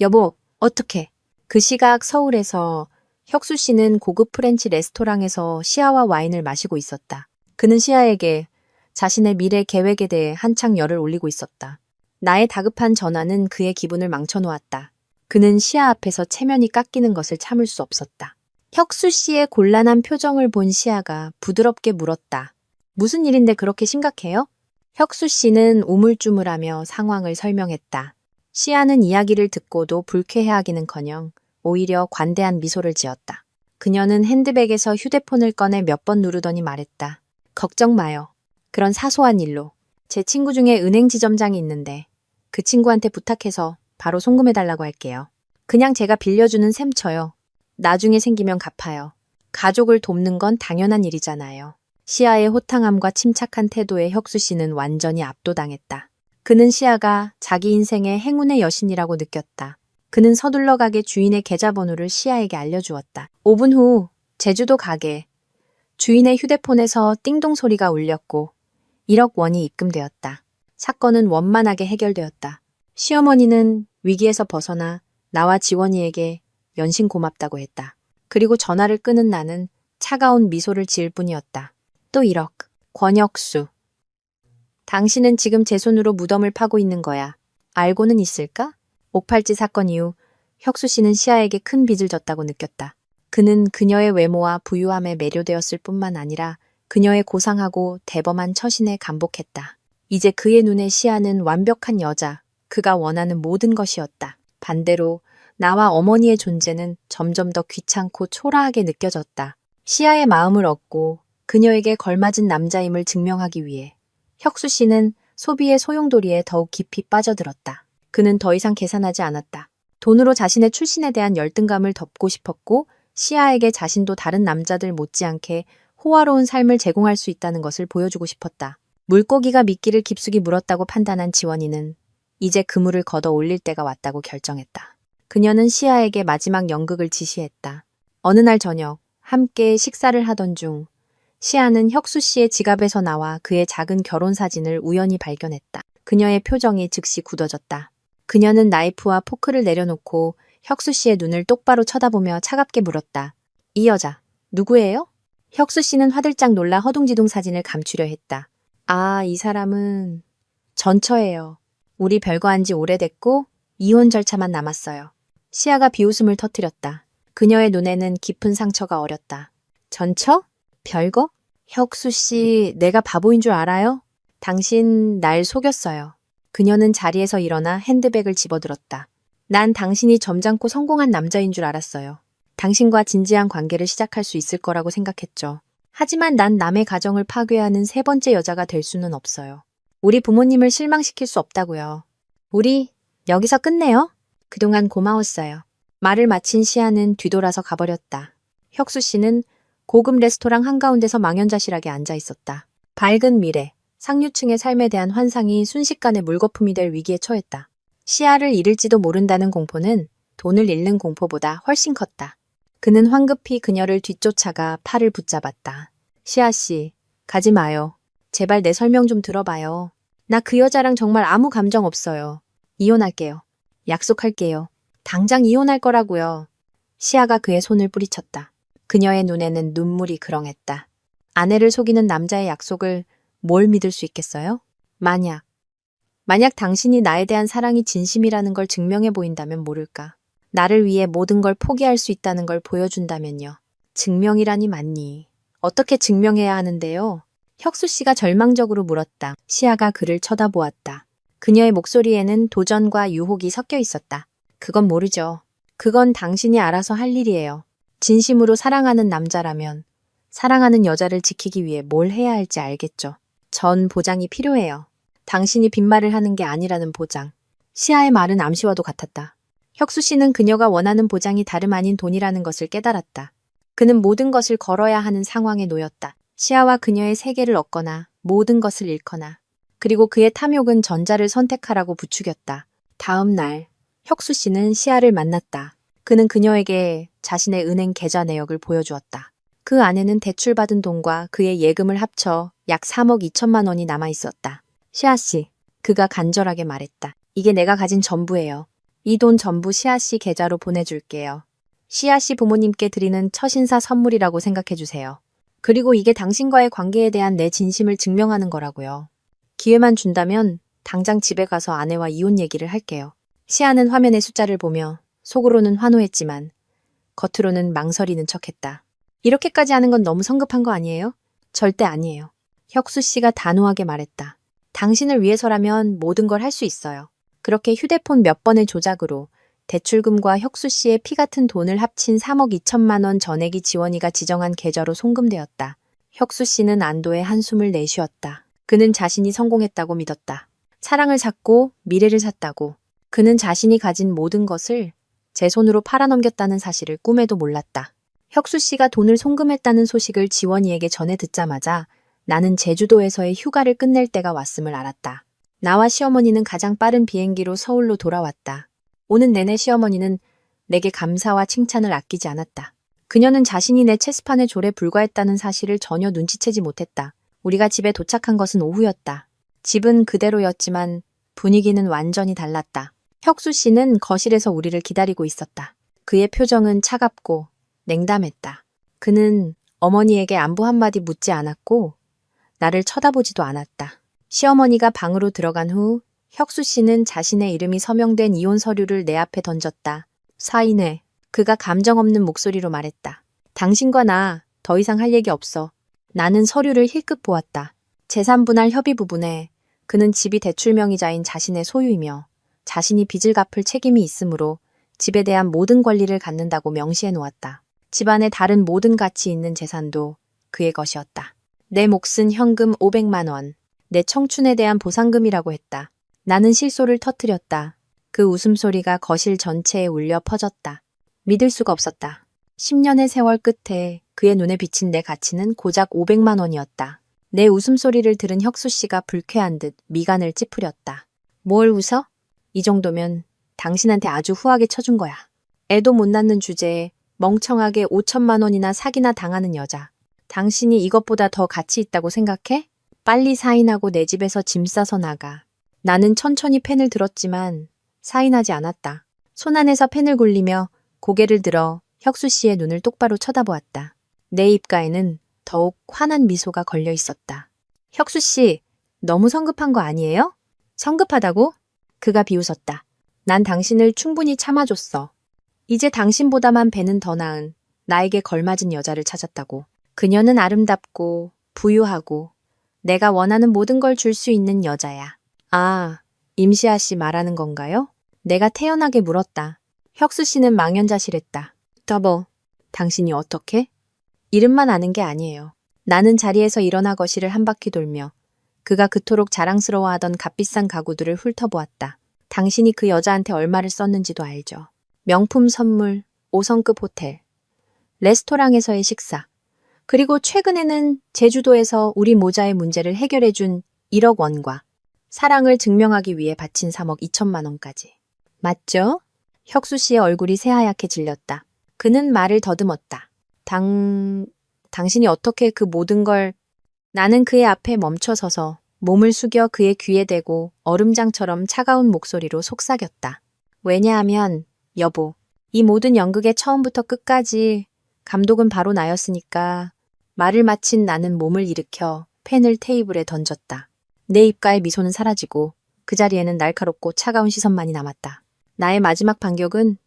여보, 어떡해. 그 시각 서울에서 혁수 씨는 고급 프렌치 레스토랑에서 시아와 와인을 마시고 있었다. 그는 시아에게 자신의 미래 계획에 대해 한창 열을 올리고 있었다. 나의 다급한 전화는 그의 기분을 망쳐놓았다. 그는 시아 앞에서 체면이 깎이는 것을 참을 수 없었다. 혁수 씨의 곤란한 표정을 본 시아가 부드럽게 물었다. 무슨 일인데 그렇게 심각해요? 혁수 씨는 우물쭈물하며 상황을 설명했다. 시아는 이야기를 듣고도 불쾌해하기는커녕 오히려 관대한 미소를 지었다. 그녀는 핸드백에서 휴대폰을 꺼내 몇 번 누르더니 말했다. 걱정 마요. 그런 사소한 일로. 제 친구 중에 은행 지점장이 있는데 그 친구한테 부탁해서 바로 송금해달라고 할게요. 그냥 제가 빌려주는 셈 쳐요. 나중에 생기면 갚아요. 가족을 돕는 건 당연한 일이잖아요. 시아의 호탕함과 침착한 태도에 혁수 씨는 완전히 압도당했다. 그는 시아가 자기 인생의 행운의 여신이라고 느꼈다. 그는 서둘러 가게 주인의 계좌번호를 시아에게 알려주었다. 5분 후 제주도 가게. 주인의 휴대폰에서 띵동 소리가 울렸고 1억 원이 입금되었다. 사건은 원만하게 해결되었다. 시어머니는 위기에서 벗어나 나와 지원이에게 연신 고맙다고 했다. 그리고 전화를 끊은 나는 차가운 미소를 지을 뿐이었다. 또 1억. 권혁수. 당신은 지금 제 손으로 무덤을 파고 있는 거야. 알고는 있을까? 옥팔찌 사건 이후 혁수 씨는 시아에게 큰 빚을 졌다고 느꼈다. 그는 그녀의 외모와 부유함에 매료되었을 뿐만 아니라 그녀의 고상하고 대범한 처신에 감복했다. 이제 그의 눈에 시아는 완벽한 여자, 그가 원하는 모든 것이었다. 반대로 나와 어머니의 존재는 점점 더 귀찮고 초라하게 느껴졌다. 시아의 마음을 얻고 그녀에게 걸맞은 남자임을 증명하기 위해 혁수 씨는 소비의 소용돌이에 더욱 깊이 빠져들었다. 그는 더 이상 계산하지 않았다. 돈으로 자신의 출신에 대한 열등감을 덮고 싶었고 시아에게 자신도 다른 남자들 못지않게 호화로운 삶을 제공할 수 있다는 것을 보여주고 싶었다. 물고기가 미끼를 깊숙이 물었다고 판단한 지원이는 이제 그물을 걷어 올릴 때가 왔다고 결정했다. 그녀는 시아에게 마지막 연극을 지시했다. 어느 날 저녁 함께 식사를 하던 중 시아는 혁수 씨의 지갑에서 나와 그의 작은 결혼 사진을 우연히 발견했다. 그녀의 표정이 즉시 굳어졌다. 그녀는 나이프와 포크를 내려놓고 혁수 씨의 눈을 똑바로 쳐다보며 차갑게 물었다. 이 여자, 누구예요? 혁수 씨는 화들짝 놀라 허둥지둥 사진을 감추려 했다. 아, 이 사람은 전처예요. 우리 별거한 지 오래됐고 이혼 절차만 남았어요. 시아가 비웃음을 터뜨렸다. 그녀의 눈에는 깊은 상처가 어렸다. 전처? 별거? 혁수 씨, 내가 바보인 줄 알아요? 당신 날 속였어요. 그녀는 자리에서 일어나 핸드백을 집어들었다. 난 당신이 점잖고 성공한 남자인 줄 알았어요. 당신과 진지한 관계를 시작할 수 있을 거라고 생각했죠. 하지만 난 남의 가정을 파괴하는 세 번째 여자가 될 수는 없어요. 우리 부모님을 실망시킬 수 없다고요. 우리 여기서 끝내요? 그동안 고마웠어요. 말을 마친 시아는 뒤돌아서 가버렸다. 혁수 씨는 고급 레스토랑 한가운데서 망연자실하게 앉아 있었다. 밝은 미래, 상류층의 삶에 대한 환상이 순식간에 물거품이 될 위기에 처했다. 시아를 잃을지도 모른다는 공포는 돈을 잃는 공포보다 훨씬 컸다. 그는 황급히 그녀를 뒤쫓아가 팔을 붙잡았다. 시아 씨, 가지 마요. 제발 내 설명 좀 들어봐요. 나 그 여자랑 정말 아무 감정 없어요. 이혼할게요. 약속할게요. 당장 이혼할 거라고요. 시아가 그의 손을 뿌리쳤다. 그녀의 눈에는 눈물이 그렁했다. 아내를 속이는 남자의 약속을 뭘 믿을 수 있겠어요? 만약 당신이 나에 대한 사랑이 진심이라는 걸 증명해 보인다면 모를까. 나를 위해 모든 걸 포기할 수 있다는 걸 보여준다면요. 증명이라니 맞니? 어떻게 증명해야 하는데요? 혁수 씨가 절망적으로 물었다. 시아가 그를 쳐다보았다. 그녀의 목소리에는 도전과 유혹이 섞여 있었다. 그건 모르죠. 그건 당신이 알아서 할 일이에요. 진심으로 사랑하는 남자라면 사랑하는 여자를 지키기 위해 뭘 해야 할지 알겠죠. 전 보장이 필요해요. 당신이 빈말을 하는 게 아니라는 보장. 시아의 말은 암시와도 같았다. 혁수 씨는 그녀가 원하는 보장이 다름 아닌 돈이라는 것을 깨달았다. 그는 모든 것을 걸어야 하는 상황에 놓였다. 시아와 그녀의 세계를 얻거나 모든 것을 잃거나. 그리고 그의 탐욕은 전자를 선택하라고 부추겼다. 다음 날 혁수 씨는 시아를 만났다. 그는 그녀에게 자신의 은행 계좌 내역을 보여주었다. 그 안에는 대출받은 돈과 그의 예금을 합쳐 약 3억 2천만 원이 남아 있었다. 시아 씨, 그가 간절하게 말했다. 이게 내가 가진 전부예요. 이 돈 전부 시아 씨 계좌로 보내줄게요. 시아 씨 부모님께 드리는 처신사 선물이라고 생각해주세요. 그리고 이게 당신과의 관계에 대한 내 진심을 증명하는 거라고요. 기회만 준다면 당장 집에 가서 아내와 이혼 얘기를 할게요. 시아는 화면의 숫자를 보며 속으로는 환호했지만 겉으로는 망설이는 척했다. 이렇게까지 하는 건 너무 성급한 거 아니에요? 절대 아니에요. 혁수 씨가 단호하게 말했다. 당신을 위해서라면 모든 걸 할 수 있어요. 그렇게 휴대폰 몇 번의 조작으로 대출금과 혁수 씨의 피 같은 돈을 합친 3억 2천만 원 전액이 지원이가 지정한 계좌로 송금되었다. 혁수 씨는 안도의 한숨을 내쉬었다. 그는 자신이 성공했다고 믿었다. 사랑을 샀고 미래를 샀다고. 그는 자신이 가진 모든 것을 제 손으로 팔아넘겼다는 사실을 꿈에도 몰랐다. 혁수 씨가 돈을 송금했다는 소식을 지원이에게 전해 듣자마자 나는 제주도에서의 휴가를 끝낼 때가 왔음을 알았다. 나와 시어머니는 가장 빠른 비행기로 서울로 돌아왔다. 오는 내내 시어머니는 내게 감사와 칭찬을 아끼지 않았다. 그녀는 자신이 내 체스판의 졸에 불과했다는 사실을 전혀 눈치채지 못했다. 우리가 집에 도착한 것은 오후였다. 집은 그대로였지만 분위기는 완전히 달랐다. 혁수 씨는 거실에서 우리를 기다리고 있었다. 그의 표정은 차갑고 냉담했다. 그는 어머니에게 안부 한마디 묻지 않았고 나를 쳐다보지도 않았다. 시어머니가 방으로 들어간 후 혁수 씨는 자신의 이름이 서명된 이혼 서류를 내 앞에 던졌다. 사인회. 그가 감정 없는 목소리로 말했다. 당신과 나 더 이상 할 얘기 없어. 나는 서류를 힐끗 보았다. 재산분할 협의 부분에 그는 집이 대출명의자인 자신의 소유이며 자신이 빚을 갚을 책임이 있으므로 집에 대한 모든 권리를 갖는다고 명시해 놓았다. 집안의 다른 모든 가치 있는 재산도 그의 것이었다. 내 몫은 현금 500만 원, 내 청춘에 대한 보상금이라고 했다. 나는 실소를 터뜨렸다. 그 웃음소리가 거실 전체에 울려 퍼졌다. 믿을 수가 없었다. 10년의 세월 끝에 그의 눈에 비친 내 가치는 고작 500만 원이었다. 내 웃음소리를 들은 혁수 씨가 불쾌한 듯 미간을 찌푸렸다. 뭘 웃어? 이 정도면 당신한테 아주 후하게 쳐준 거야. 애도 못 낳는 주제에 멍청하게 5천만 원이나 사기나 당하는 여자. 당신이 이것보다 더 가치 있다고 생각해? 빨리 사인하고 내 집에서 짐 싸서 나가. 나는 천천히 펜을 들었지만 사인하지 않았다. 손 안에서 펜을 굴리며 고개를 들어 혁수 씨의 눈을 똑바로 쳐다보았다. 내 입가에는 더욱 환한 미소가 걸려 있었다. 혁수 씨, 너무 성급한 거 아니에요? 성급하다고? 그가 비웃었다. 난 당신을 충분히 참아줬어. 이제 당신보다만 배는 더 나은 나에게 걸맞은 여자를 찾았다고. 그녀는 아름답고 부유하고 내가 원하는 모든 걸 줄 수 있는 여자야. 아, 임시아 씨 말하는 건가요? 내가 태연하게 물었다. 혁수 씨는 망연자실했다. 더버, 당신이 어떻게? 이름만 아는 게 아니에요. 나는 자리에서 일어나 거실을 한 바퀴 돌며 그가 그토록 자랑스러워하던 값비싼 가구들을 훑어보았다. 당신이 그 여자한테 얼마를 썼는지도 알죠. 명품 선물, 5성급 호텔, 레스토랑에서의 식사, 그리고 최근에는 제주도에서 우리 모자의 문제를 해결해준 1억 원과 사랑을 증명하기 위해 바친 3억 2천만 원까지. 맞죠? 혁수 씨의 얼굴이 새하얗게 질렸다. 그는 말을 더듬었다. 당신이 어떻게 그 모든 걸... 나는 그의 앞에 멈춰서서 몸을 숙여 그의 귀에 대고 얼음장처럼 차가운 목소리로 속삭였다. 왜냐하면 여보, 이 모든 연극의 처음부터 끝까지 감독은 바로 나였으니까. 말을 마친 나는 몸을 일으켜 펜을 테이블에 던졌다. 내 입가의 미소는 사라지고 그 자리에는 날카롭고 차가운 시선만이 남았다. 나의 마지막 반격은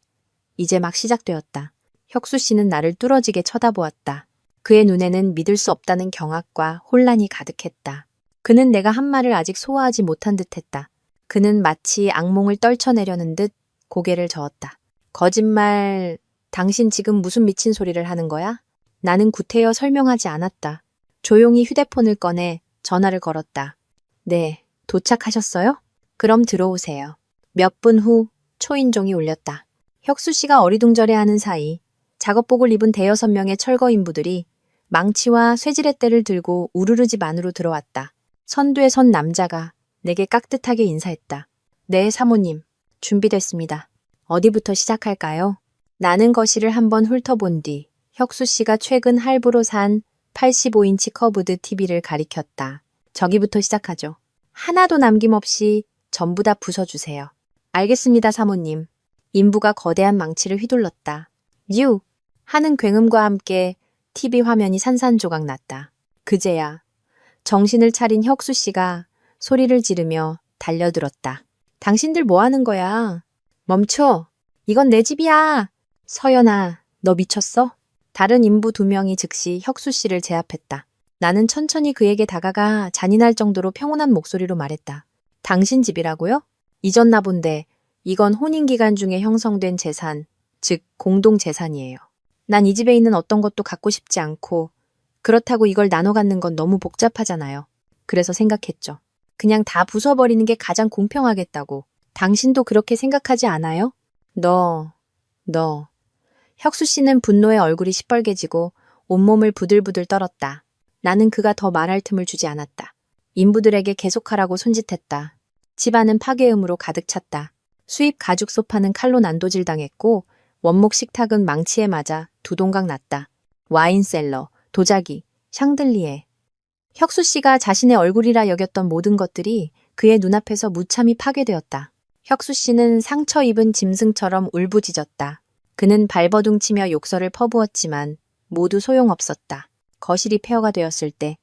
이제 막 시작되었다. 혁수 씨는 나를 뚫어지게 쳐다보았다. 그의 눈에는 믿을 수 없다는 경악과 혼란이 가득했다. 그는 내가 한 말을 아직 소화하지 못한 듯했다. 그는 마치 악몽을 떨쳐내려는 듯 고개를 저었다. 거짓말, 당신 지금 무슨 미친 소리를 하는 거야? 나는 구태여 설명하지 않았다. 조용히 휴대폰을 꺼내 전화를 걸었다. 네, 도착하셨어요? 그럼 들어오세요. 몇 분 후 초인종이 울렸다. 혁수 씨가 어리둥절해하는 사이 작업복을 입은 대여섯 명의 철거 인부들이 망치와 쇠지렛대를 들고 우르르 집 안으로 들어왔다. 선두에 선 남자가 내게 깍듯하게 인사했다. 네, 사모님. 준비됐습니다. 어디부터 시작할까요? 나는 거실을 한번 훑어본 뒤 혁수 씨가 최근 할부로 산 85인치 커브드 TV를 가리켰다. 저기부터 시작하죠. 하나도 남김없이 전부 다 부숴주세요. 알겠습니다, 사모님. 인부가 거대한 망치를 휘둘렀다. 유! 하는 굉음과 함께 TV 화면이 산산조각 났다. 그제야 정신을 차린 혁수 씨가 소리를 지르며 달려들었다. 당신들 뭐 하는 거야? 멈춰! 이건 내 집이야! 서연아, 너 미쳤어? 다른 인부 2명이 즉시 혁수 씨를 제압했다. 나는 천천히 그에게 다가가 잔인할 정도로 평온한 목소리로 말했다. 당신 집이라고요? 잊었나 본데 이건 혼인기간 중에 형성된 재산, 즉 공동재산이에요. 난 이 집에 있는 어떤 것도 갖고 싶지 않고 그렇다고 이걸 나눠 갖는 건 너무 복잡하잖아요. 그래서 생각했죠. 그냥 다 부숴버리는 게 가장 공평하겠다고. 당신도 그렇게 생각하지 않아요? 너. 혁수 씨는 분노에 얼굴이 시뻘개지고 온몸을 부들부들 떨었다. 나는 그가 더 말할 틈을 주지 않았다. 인부들에게 계속하라고 손짓했다. 집안은 파괴음으로 가득 찼다. 수입 가죽 소파는 칼로 난도질당했고 원목 식탁은 망치에 맞아 두 동강 났다. 와인셀러, 도자기, 샹들리에. 혁수 씨가 자신의 얼굴이라 여겼던 모든 것들이 그의 눈앞에서 무참히 파괴되었다. 혁수 씨는 상처 입은 짐승처럼 울부짖었다. 그는 발버둥치며 욕설을 퍼부었지만 모두 소용없었다. 거실이 폐허가 되었을 때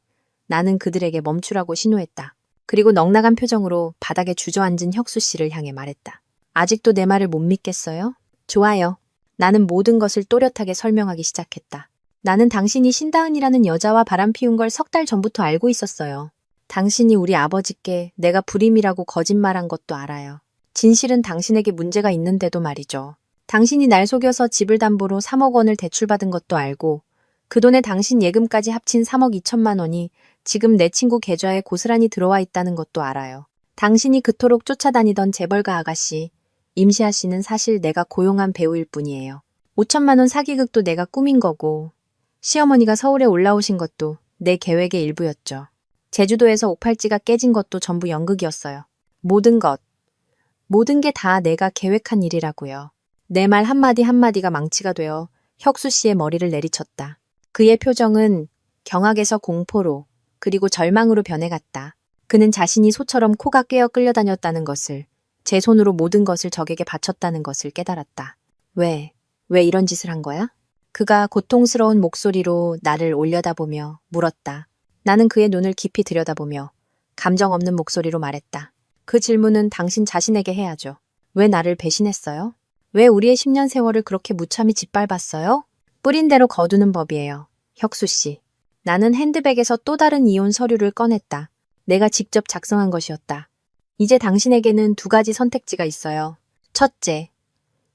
나는 그들에게 멈추라고 신호했다. 그리고 넉나간 표정으로 바닥에 주저앉은 혁수 씨를 향해 말했다. 아직도 내 말을 못 믿겠어요? 좋아요. 나는 모든 것을 또렷하게 설명하기 시작했다. 나는 당신이 신다은이라는 여자와 바람 피운 걸 3달 전부터 알고 있었어요. 당신이 우리 아버지께 내가 불임이라고 거짓말한 것도 알아요. 진실은 당신에게 문제가 있는데도 말이죠. 당신이 날 속여서 집을 담보로 3억 원을 대출받은 것도 알고 그 돈에 당신 예금까지 합친 3억 2천만 원이 지금 내 친구 계좌에 고스란히 들어와 있다는 것도 알아요. 당신이 그토록 쫓아다니던 재벌가 아가씨, 임시아 씨는 사실 내가 고용한 배우일 뿐이에요. 5천만 원 사기극도 내가 꾸민 거고 시어머니가 서울에 올라오신 것도 내 계획의 일부였죠. 제주도에서 옥팔찌가 깨진 것도 전부 연극이었어요. 모든 게 다 내가 계획한 일이라고요. 내 말 한마디 한마디가 망치가 되어 혁수 씨의 머리를 내리쳤다. 그의 표정은 경악에서 공포로 그리고 절망으로 변해갔다. 그는 자신이 소처럼 코가 꿰어 끌려다녔다는 것을, 제 손으로 모든 것을 적에게 바쳤다는 것을 깨달았다. 왜 이런 짓을 한 거야? 그가 고통스러운 목소리로 나를 올려다보며 물었다. 나는 그의 눈을 깊이 들여다보며 감정 없는 목소리로 말했다. 그 질문은 당신 자신에게 해야죠. 왜 나를 배신했어요? 왜 우리의 10년 세월을 그렇게 무참히 짓밟았어요? 뿌린 대로 거두는 법이에요. 혁수 씨. 나는 핸드백에서 또 다른 이혼 서류를 꺼냈다. 내가 직접 작성한 것이었다. 이제 당신에게는 두 가지 선택지가 있어요. 첫째,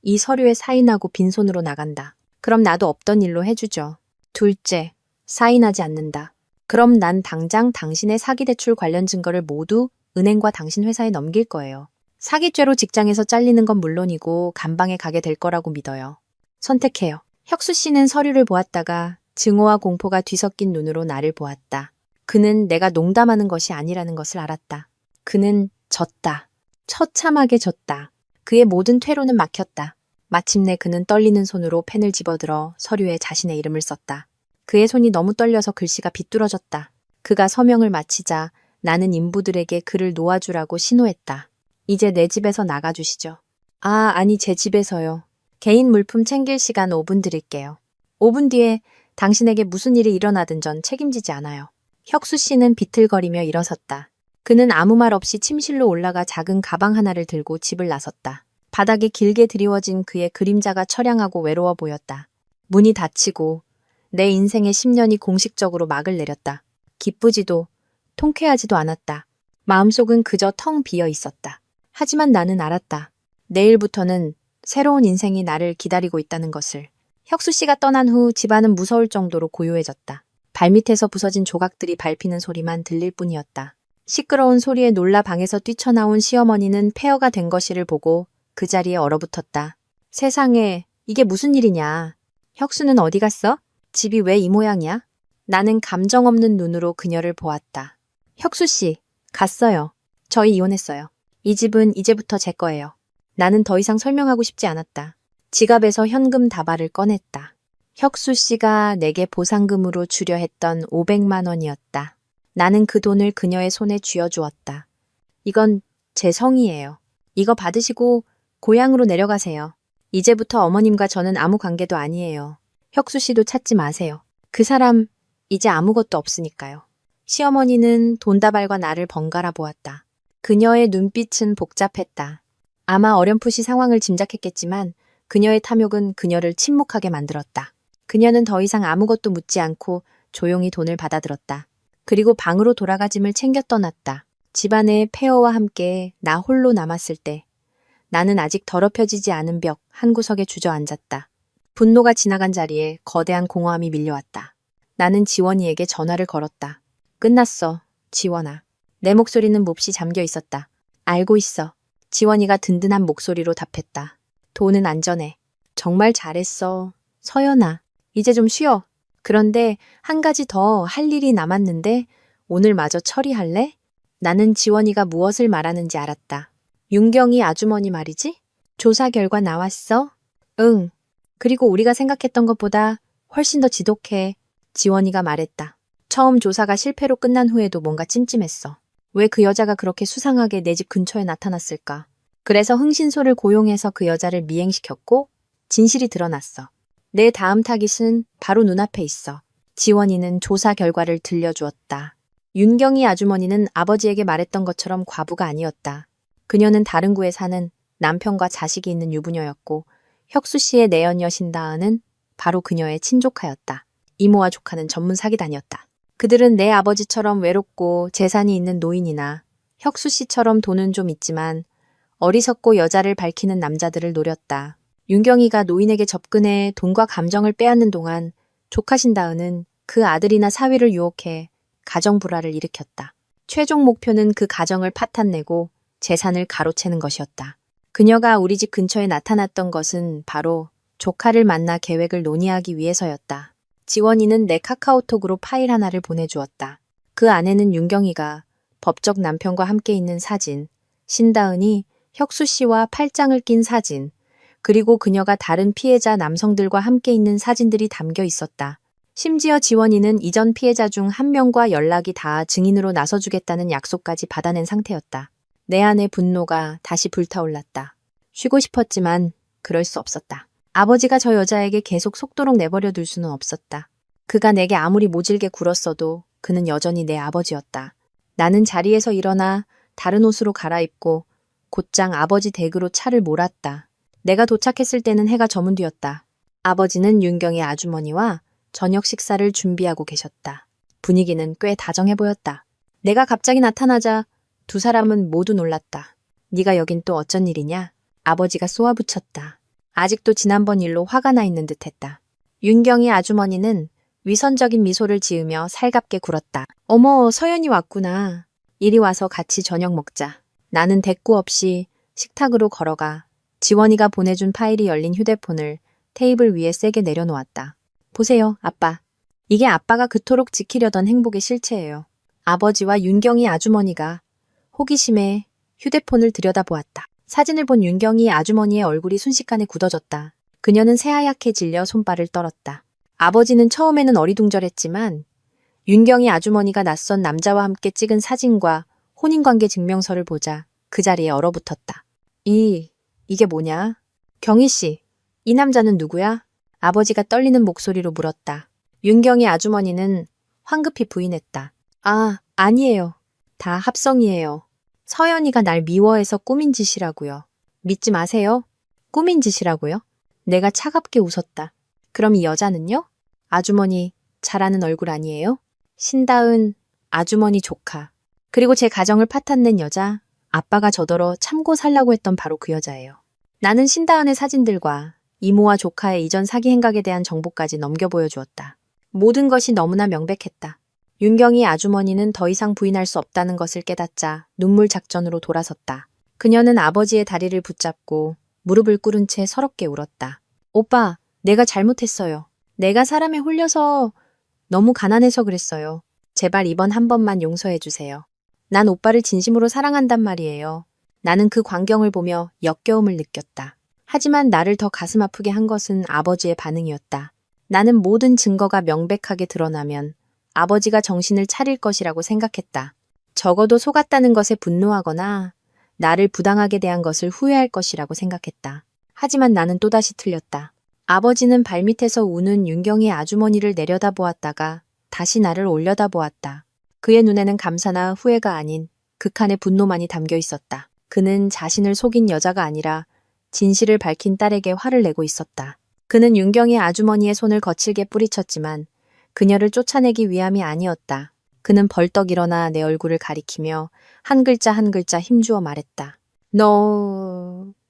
이 서류에 사인하고 빈손으로 나간다. 그럼 나도 없던 일로 해주죠. 둘째, 사인하지 않는다. 그럼 난 당장 당신의 사기대출 관련 증거를 모두 은행과 당신 회사에 넘길 거예요. 사기죄로 직장에서 잘리는 건 물론이고 감방에 가게 될 거라고 믿어요. 선택해요. 혁수 씨는 서류를 보았다가 증오와 공포가 뒤섞인 눈으로 나를 보았다. 그는 내가 농담하는 것이 아니라는 것을 알았다. 그는 졌다. 처참하게 졌다. 그의 모든 퇴로는 막혔다. 마침내 그는 떨리는 손으로 펜을 집어들어 서류에 자신의 이름을 썼다. 그의 손이 너무 떨려서 글씨가 비뚤어졌다. 그가 서명을 마치자 나는 인부들에게 그를 놓아주라고 신호했다. 이제 내 집에서 나가주시죠. 아니 제 집에서요. 개인 물품 챙길 시간 5분 드릴게요. 5분 뒤에 당신에게 무슨 일이 일어나든 전 책임지지 않아요. 혁수 씨는 비틀거리며 일어섰다. 그는 아무 말 없이 침실로 올라가 작은 가방 하나를 들고 집을 나섰다. 바닥에 길게 드리워진 그의 그림자가 처량하고 외로워 보였다. 문이 닫히고 내 인생의 10년이 공식적으로 막을 내렸다. 기쁘지도 통쾌하지도 않았다. 마음속은 그저 텅 비어 있었다. 하지만 나는 알았다. 내일부터는 새로운 인생이 나를 기다리고 있다는 것을. 혁수 씨가 떠난 후 집안은 무서울 정도로 고요해졌다. 발밑에서 부서진 조각들이 밟히는 소리만 들릴 뿐이었다. 시끄러운 소리에 놀라 방에서 뛰쳐나온 시어머니는 폐허가 된 것이를 보고 그 자리에 얼어붙었다. 세상에, 이게 무슨 일이냐. 혁수는 어디 갔어? 집이 왜 이 모양이야? 나는 감정 없는 눈으로 그녀를 보았다. 혁수 씨, 갔어요. 저희 이혼했어요. 이 집은 이제부터 제 거예요. 나는 더 이상 설명하고 싶지 않았다. 지갑에서 현금 다발을 꺼냈다. 혁수 씨가 내게 보상금으로 주려 했던 500만 원이었다. 나는 그 돈을 그녀의 손에 쥐어주었다. 이건 제 성의예요. 이거 받으시고 고향으로 내려가세요. 이제부터 어머님과 저는 아무 관계도 아니에요. 혁수 씨도 찾지 마세요. 그 사람 이제 아무것도 없으니까요. 시어머니는 돈다발과 나를 번갈아 보았다. 그녀의 눈빛은 복잡했다. 아마 어렴풋이 상황을 짐작했겠지만 그녀의 탐욕은 그녀를 침묵하게 만들었다. 그녀는 더 이상 아무것도 묻지 않고 조용히 돈을 받아들었다. 그리고 방으로 돌아가 짐을 챙겨 떠났다. 집안의 폐허와 함께 나 홀로 남았을 때 나는 아직 더럽혀지지 않은 벽 한 구석에 주저앉았다. 분노가 지나간 자리에 거대한 공허함이 밀려왔다. 나는 지원이에게 전화를 걸었다. 끝났어, 지원아. 내 목소리는 몹시 잠겨 있었다. 알고 있어. 지원이가 든든한 목소리로 답했다. 돈은 안전해. 정말 잘했어. 서연아, 이제 좀 쉬어. 그런데 한 가지 더 할 일이 남았는데 오늘 마저 처리할래? 나는 지원이가 무엇을 말하는지 알았다. 윤경이 아주머니 말이지? 조사 결과 나왔어? 응. 그리고 우리가 생각했던 것보다 훨씬 더 지독해. 지원이가 말했다. 처음 조사가 실패로 끝난 후에도 뭔가 찜찜했어. 왜 그 여자가 그렇게 수상하게 내 집 근처에 나타났을까? 그래서 흥신소를 고용해서 그 여자를 미행시켰고 진실이 드러났어. 내 다음 타깃은 바로 눈앞에 있어. 지원이는 조사 결과를 들려주었다. 윤경이 아주머니는 아버지에게 말했던 것처럼 과부가 아니었다. 그녀는 다른 구에 사는 남편과 자식이 있는 유부녀였고 혁수 씨의 내연녀 신다은은 바로 그녀의 친조카였다. 이모와 조카는 전문 사기단이었다. 그들은 내 아버지처럼 외롭고 재산이 있는 노인이나 혁수 씨처럼 돈은 좀 있지만 어리석고 여자를 밝히는 남자들을 노렸다. 윤경이가 노인에게 접근해 돈과 감정을 빼앗는 동안 조카 신다은은 그 아들이나 사위를 유혹해 가정 불화를 일으켰다. 최종 목표는 그 가정을 파탄내고 재산을 가로채는 것이었다. 그녀가 우리 집 근처에 나타났던 것은 바로 조카를 만나 계획을 논의하기 위해서였다. 지원이는 내 카카오톡으로 파일 하나를 보내주었다. 그 안에는 윤경이가 법적 남편과 함께 있는 사진, 신다은이 혁수 씨와 팔짱을 낀 사진, 그리고 그녀가 다른 피해자 남성들과 함께 있는 사진들이 담겨 있었다. 심지어 지원이는 이전 피해자 중 한 명과 연락이 닿아 증인으로 나서주겠다는 약속까지 받아낸 상태였다. 내 안의 분노가 다시 불타올랐다. 쉬고 싶었지만 그럴 수 없었다. 아버지가 저 여자에게 계속 속도록 내버려 둘 수는 없었다. 그가 내게 아무리 모질게 굴었어도 그는 여전히 내 아버지였다. 나는 자리에서 일어나 다른 옷으로 갈아입고 곧장 아버지 댁으로 차를 몰았다. 내가 도착했을 때는 해가 저문 뒤였다. 아버지는 윤경의 아주머니와 저녁 식사를 준비하고 계셨다. 분위기는 꽤 다정해 보였다. 내가 갑자기 나타나자 두 사람은 모두 놀랐다. 네가 여긴 또 어쩐 일이냐? 아버지가 쏘아붙였다. 아직도 지난번 일로 화가 나 있는 듯했다. 윤경의 아주머니는 위선적인 미소를 지으며 살갑게 굴었다. 어머, 서연이 왔구나. 이리 와서 같이 저녁 먹자. 나는 대꾸 없이 식탁으로 걸어가 지원이가 보내준 파일이 열린 휴대폰을 테이블 위에 세게 내려놓았다. 보세요, 아빠. 이게 아빠가 그토록 지키려던 행복의 실체예요. 아버지와 윤경이 아주머니가 호기심에 휴대폰을 들여다보았다. 사진을 본 윤경이 아주머니의 얼굴이 순식간에 굳어졌다. 그녀는 새하얗게 질려 손발을 떨었다. 아버지는 처음에는 어리둥절했지만 윤경이 아주머니가 낯선 남자와 함께 찍은 사진과 혼인관계 증명서를 보자 그 자리에 얼어붙었다. 이게 뭐냐? 경희 씨, 이 남자는 누구야? 아버지가 떨리는 목소리로 물었다. 윤경이 아주머니는 황급히 부인했다. 아니에요. 다 합성이에요. 서연이가 날 미워해서 꾸민 짓이라고요. 믿지 마세요. 꾸민 짓이라고요? 내가 차갑게 웃었다. 그럼 이 여자는요? 아주머니 잘 아는 얼굴 아니에요? 신다은 아주머니 조카. 그리고 제 가정을 파탄낸 여자, 아빠가 저더러 참고 살라고 했던 바로 그 여자예요. 나는 신다은의 사진들과 이모와 조카의 이전 사기 행각에 대한 정보까지 넘겨 보여주었다. 모든 것이 너무나 명백했다. 윤경이 아주머니는 더 이상 부인할 수 없다는 것을 깨닫자 눈물 작전으로 돌아섰다. 그녀는 아버지의 다리를 붙잡고 무릎을 꿇은 채 서럽게 울었다. 오빠, 내가 잘못했어요. 내가 사람에 홀려서 너무 가난해서 그랬어요. 제발 이번 한 번만 용서해 주세요. 난 오빠를 진심으로 사랑한단 말이에요. 나는 그 광경을 보며 역겨움을 느꼈다. 하지만 나를 더 가슴 아프게 한 것은 아버지의 반응이었다. 나는 모든 증거가 명백하게 드러나면 아버지가 정신을 차릴 것이라고 생각했다. 적어도 속았다는 것에 분노하거나 나를 부당하게 대한 것을 후회할 것이라고 생각했다. 하지만 나는 또다시 틀렸다. 아버지는 발밑에서 우는 윤경의 아주머니를 내려다보았다가 다시 나를 올려다보았다. 그의 눈에는 감사나 후회가 아닌 극한의 분노만이 담겨 있었다. 그는 자신을 속인 여자가 아니라 진실을 밝힌 딸에게 화를 내고 있었다. 그는 윤경의 아주머니의 손을 거칠게 뿌리쳤지만 그녀를 쫓아내기 위함이 아니었다. 그는 벌떡 일어나 내 얼굴을 가리키며 한 글자 한 글자 힘주어 말했다.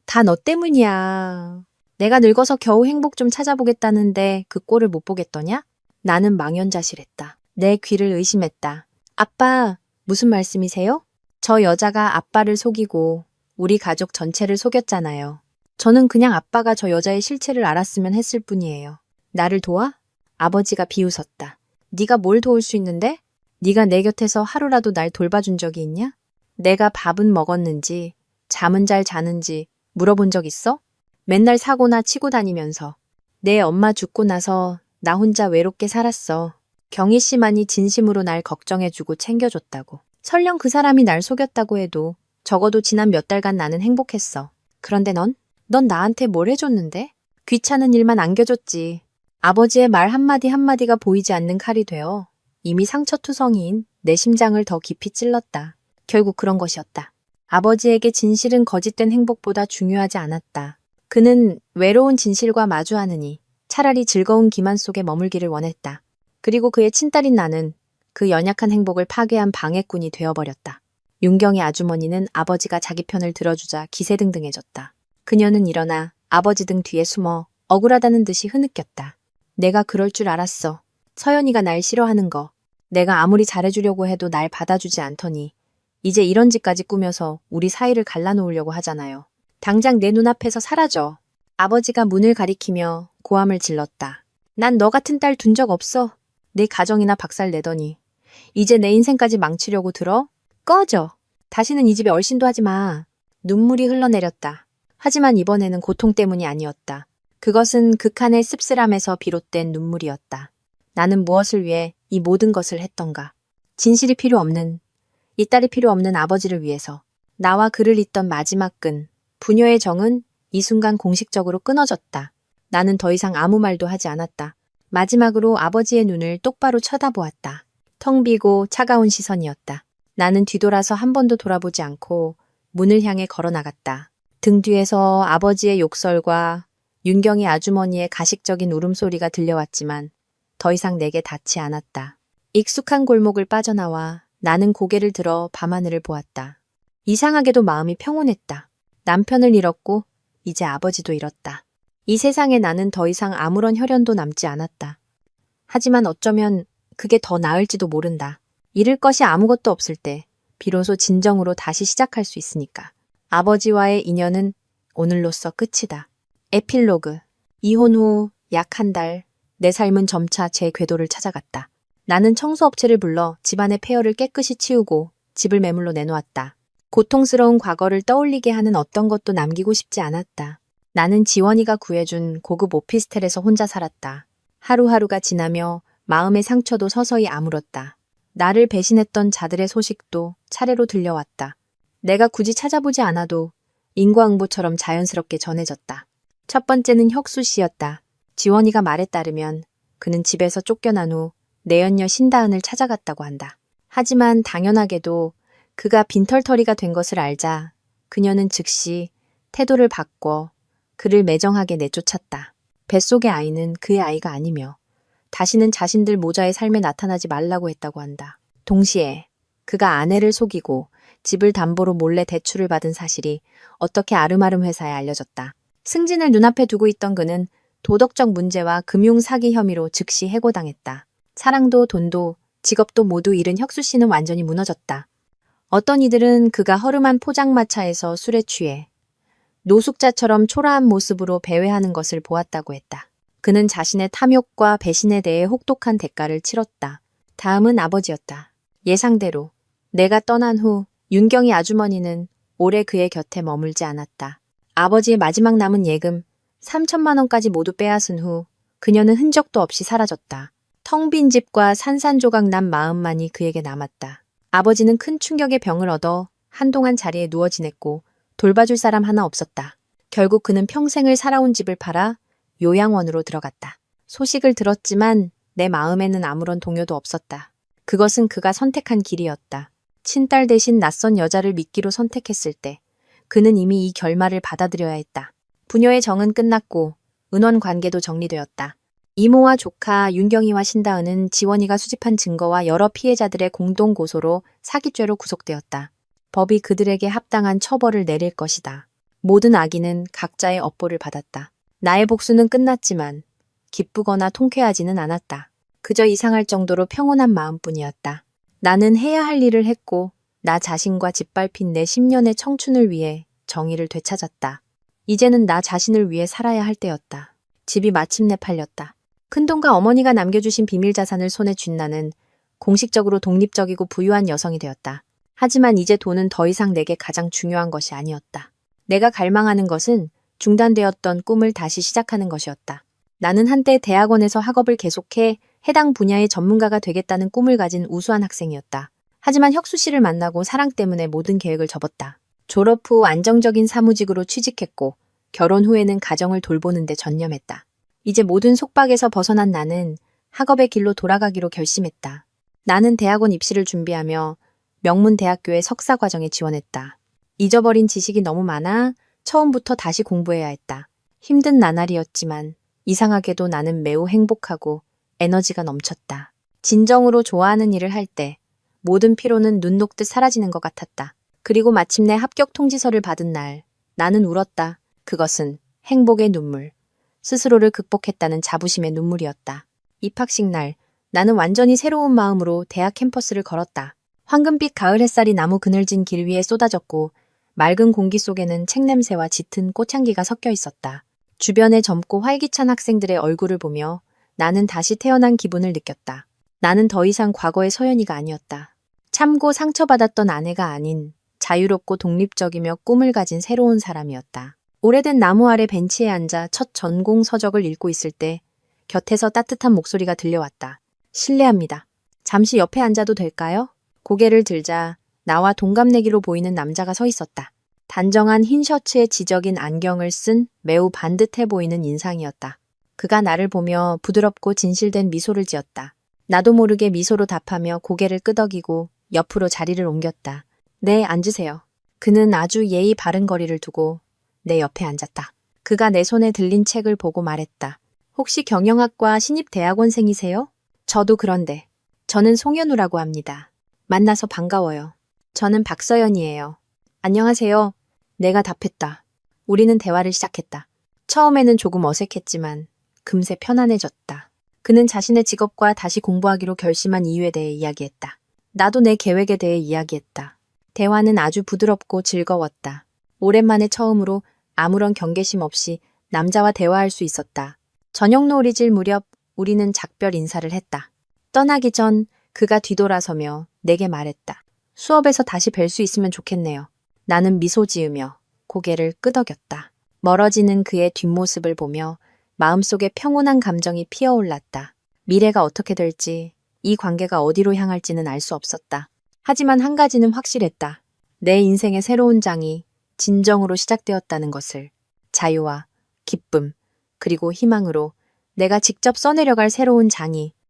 다 너 때문이야. 내가 늙어서 겨우 행복 좀 찾아보겠다는데 그 꼴을 못 보겠더냐? 나는 망연자실했다. 내 귀를 의심했다. 아빠, 무슨 말씀이세요? 저 여자가 아빠를 속이고 우리 가족 전체를 속였잖아요. 저는 그냥 아빠가 저 여자의 실체를 알았으면 했을 뿐이에요. 나를 도와? 아버지가 비웃었다. 네가 뭘 도울 수 있는데? 네가 내 곁에서 하루라도 날 돌봐준 적이 있냐? 내가 밥은 먹었는지, 잠은 잘 자는지 물어본 적 있어? 맨날 사고나 치고 다니면서. 내 엄마 죽고 나서 나 혼자 외롭게 살았어. 경희 씨만이 진심으로 날 걱정해주고 챙겨줬다고. 설령 그 사람이 날 속였다고 해도 적어도 지난 몇 달간 나는 행복했어. 그런데 넌 나한테 뭘 해줬는데? 귀찮은 일만 안겨줬지. 아버지의 말 한마디 한마디가 보이지 않는 칼이 되어 이미 상처투성이인 내 심장을 더 깊이 찔렀다. 결국 그런 것이었다. 아버지에게 진실은 거짓된 행복보다 중요하지 않았다. 그는 외로운 진실과 마주하느니 차라리 즐거운 기만 속에 머물기를 원했다. 그리고 그의 친딸인 나는 그 연약한 행복을 파괴한 방해꾼이 되어버렸다. 윤경의 아주머니는 아버지가 자기 편을 들어주자 기세등등해졌다. 그녀는 일어나 아버지 등 뒤에 숨어 억울하다는 듯이 흐느꼈다. 내가 그럴 줄 알았어. 서연이가 날 싫어하는 거. 내가 아무리 잘해주려고 해도 날 받아주지 않더니 이제 이런 짓까지 꾸며서 우리 사이를 갈라놓으려고 하잖아요. 당장 내 눈앞에서 사라져. 아버지가 문을 가리키며 고함을 질렀다. 난 너 같은 딸 둔 적 없어. 내 가정이나 박살내더니 이제 내 인생까지 망치려고 들어? 꺼져. 다시는 이 집에 얼씬도 하지 마. 눈물이 흘러내렸다. 하지만 이번에는 고통 때문이 아니었다. 그것은 극한의 씁쓸함에서 비롯된 눈물이었다. 나는 무엇을 위해 이 모든 것을 했던가. 진실이 필요 없는, 이 딸이 필요 없는 아버지를 위해서. 나와 그를 잇던 마지막 끈, 부녀의 정은 이 순간 공식적으로 끊어졌다. 나는 더 이상 아무 말도 하지 않았다. 마지막으로 아버지의 눈을 똑바로 쳐다보았다. 텅 비고 차가운 시선이었다. 나는 뒤돌아서 한 번도 돌아보지 않고 문을 향해 걸어나갔다. 등 뒤에서 아버지의 욕설과 윤경이 아주머니의 가식적인 울음소리가 들려왔지만 더 이상 내게 닿지 않았다. 익숙한 골목을 빠져나와 나는 고개를 들어 밤하늘을 보았다. 이상하게도 마음이 평온했다. 남편을 잃었고 이제 아버지도 잃었다. 이 세상에 나는 더 이상 아무런 혈연도 남지 않았다. 하지만 어쩌면 그게 더 나을지도 모른다. 잃을 것이 아무것도 없을 때 비로소 진정으로 다시 시작할 수 있으니까. 아버지와의 인연은 오늘로써 끝이다. 에필로그. 이혼 후 약 한 달, 내 삶은 점차 제 궤도를 찾아갔다. 나는 청소업체를 불러 집안의 폐허를 깨끗이 치우고 집을 매물로 내놓았다. 고통스러운 과거를 떠올리게 하는 어떤 것도 남기고 싶지 않았다. 나는 지원이가 구해준 고급 오피스텔에서 혼자 살았다. 하루하루가 지나며 마음의 상처도 서서히 아물었다. 나를 배신했던 자들의 소식도 차례로 들려왔다. 내가 굳이 찾아보지 않아도 인과응보처럼 자연스럽게 전해졌다. 첫 번째는 혁수 씨였다. 지원이가 말에 따르면 그는 집에서 쫓겨난 후 내연녀 신다은을 찾아갔다고 한다. 하지만 당연하게도 그가 빈털터리가 된 것을 알자 그녀는 즉시 태도를 바꿔 그를 매정하게 내쫓았다. 뱃속의 아이는 그의 아이가 아니며 다시는 자신들 모자의 삶에 나타나지 말라고 했다고 한다. 동시에 그가 아내를 속이고 집을 담보로 몰래 대출을 받은 사실이 어떻게 아름아름 회사에 알려졌다. 승진을 눈앞에 두고 있던 그는 도덕적 문제와 금융 사기 혐의로 즉시 해고당했다. 사랑도 돈도 직업도 모두 잃은 혁수 씨는 완전히 무너졌다. 어떤 이들은 그가 허름한 포장마차에서 술에 취해 노숙자처럼 초라한 모습으로 배회하는 것을 보았다고 했다. 그는 자신의 탐욕과 배신에 대해 혹독한 대가를 치렀다. 다음은 아버지였다. 예상대로 내가 떠난 후 윤경이 아주머니는 오래 그의 곁에 머물지 않았다. 아버지의 마지막 남은 예금 3천만 원까지 모두 빼앗은 후 그녀는 흔적도 없이 사라졌다. 텅 빈 집과 산산조각 난 마음만이 그에게 남았다. 아버지는 큰 충격의 병을 얻어 한동안 자리에 누워 지냈고 돌봐줄 사람 하나 없었다. 결국 그는 평생을 살아온 집을 팔아 요양원으로 들어갔다. 소식을 들었지만 내 마음에는 아무런 동요도 없었다. 그것은 그가 선택한 길이었다. 친딸 대신 낯선 여자를 미끼로 선택했을 때 그는 이미 이 결말을 받아들여야 했다. 부녀의 정은 끝났고 은원 관계도 정리되었다. 이모와 조카 윤경이와 신다은은 지원이가 수집한 증거와 여러 피해자들의 공동 고소로 사기죄로 구속되었다. 법이 그들에게 합당한 처벌을 내릴 것이다. 모든 악인은 각자의 업보를 받았다. 나의 복수는 끝났지만 기쁘거나 통쾌하지는 않았다. 그저 이상할 정도로 평온한 마음뿐이었다. 나는 해야 할 일을 했고 나 자신과 짓밟힌 내 10년의 청춘을 위해 정의를 되찾았다. 이제는 나 자신을 위해 살아야 할 때였다. 집이 마침내 팔렸다. 큰돈과 어머니가 남겨주신 비밀 자산을 손에 쥔 나는 공식적으로 독립적이고 부유한 여성이 되었다. 하지만 이제 돈은 더 이상 내게 가장 중요한 것이 아니었다. 내가 갈망하는 것은 중단되었던 꿈을 다시 시작하는 것이었다. 나는 한때 대학원에서 학업을 계속해 해당 분야의 전문가가 되겠다는 꿈을 가진 우수한 학생이었다. 하지만 혁수 씨를 만나고 사랑 때문에 모든 계획을 접었다. 졸업 후 안정적인 사무직으로 취직했고 결혼 후에는 가정을 돌보는 데 전념했다. 이제 모든 속박에서 벗어난 나는 학업의 길로 돌아가기로 결심했다. 나는 대학원 입시를 준비하며 명문대학교의 석사과정에 지원했다. 잊어버린 지식이 너무 많아 처음부터 다시 공부해야 했다. 힘든 나날이었지만 이상하게도 나는 매우 행복하고 에너지가 넘쳤다. 진정으로 좋아하는 일을 할 때 모든 피로는 눈 녹듯 사라지는 것 같았다. 그리고 마침내 합격 통지서를 받은 날 나는 울었다. 그것은 행복의 눈물, 스스로를 극복했다는 자부심의 눈물이었다. 입학식 날 나는 완전히 새로운 마음으로 대학 캠퍼스를 걸었다. 황금빛 가을 햇살이 나무 그늘진 길 위에 쏟아졌고 맑은 공기 속에는 책 냄새와 짙은 꽃향기가 섞여 있었다. 주변의 젊고 활기찬 학생들의 얼굴을 보며 나는 다시 태어난 기분을 느꼈다. 나는 더 이상 과거의 서연이가 아니었다. 참고 상처받았던 아내가 아닌 자유롭고 독립적이며 꿈을 가진 새로운 사람이었다. 오래된 나무 아래 벤치에 앉아 첫 전공 서적을 읽고 있을 때 곁에서 따뜻한 목소리가 들려왔다. 실례합니다. 잠시 옆에 앉아도 될까요? 고개를 들자 나와 동갑내기로 보이는 남자가 서 있었다. 단정한 흰 셔츠에 지적인 안경을 쓴 매우 반듯해 보이는 인상이었다. 그가 나를 보며 부드럽고 진실된 미소를 지었다. 나도 모르게 미소로 답하며 고개를 끄덕이고 옆으로 자리를 옮겼다. 네, 앉으세요. 그는 아주 예의 바른 거리를 두고 내 옆에 앉았다. 그가 내 손에 들린 책을 보고 말했다. 혹시 경영학과 신입대학원생이세요? 저도 그런데. 저는 송현우라고 합니다. 만나서 반가워요. 저는 박서연이에요. 안녕하세요. 내가 답했다. 우리는 대화를 시작했다. 처음에는 조금 어색했지만 금세 편안해졌다. 그는 자신의 직업과 다시 공부하기로 결심한 이유에 대해 이야기했다. 나도 내 계획에 대해 이야기했다. 대화는 아주 부드럽고 즐거웠다. 오랜만에 처음으로 아무런 경계심 없이 남자와 대화할 수 있었다. 저녁 노을이 질 무렵 우리는 작별 인사를 했다. 떠나기 전 그가 뒤돌아서며 내게 말했다. 수업에서 다시 뵐 수 있으면 좋겠네요. 나는 미소 지으며 고개를 끄덕였다. 멀어지는 그의 뒷모습을 보며 마음속에 평온한 감정이 피어올랐다. 미래가 어떻게 될지, 이 관계가 어디로 향할지는 알 수 없었다. 하지만 한 가지는 확실했다. 내 인생의 새로운 장이 진정으로 시작되었다는 것을. 자유와 기쁨, 그리고 희망으로 내가 직접 써내려갈 새로운 장이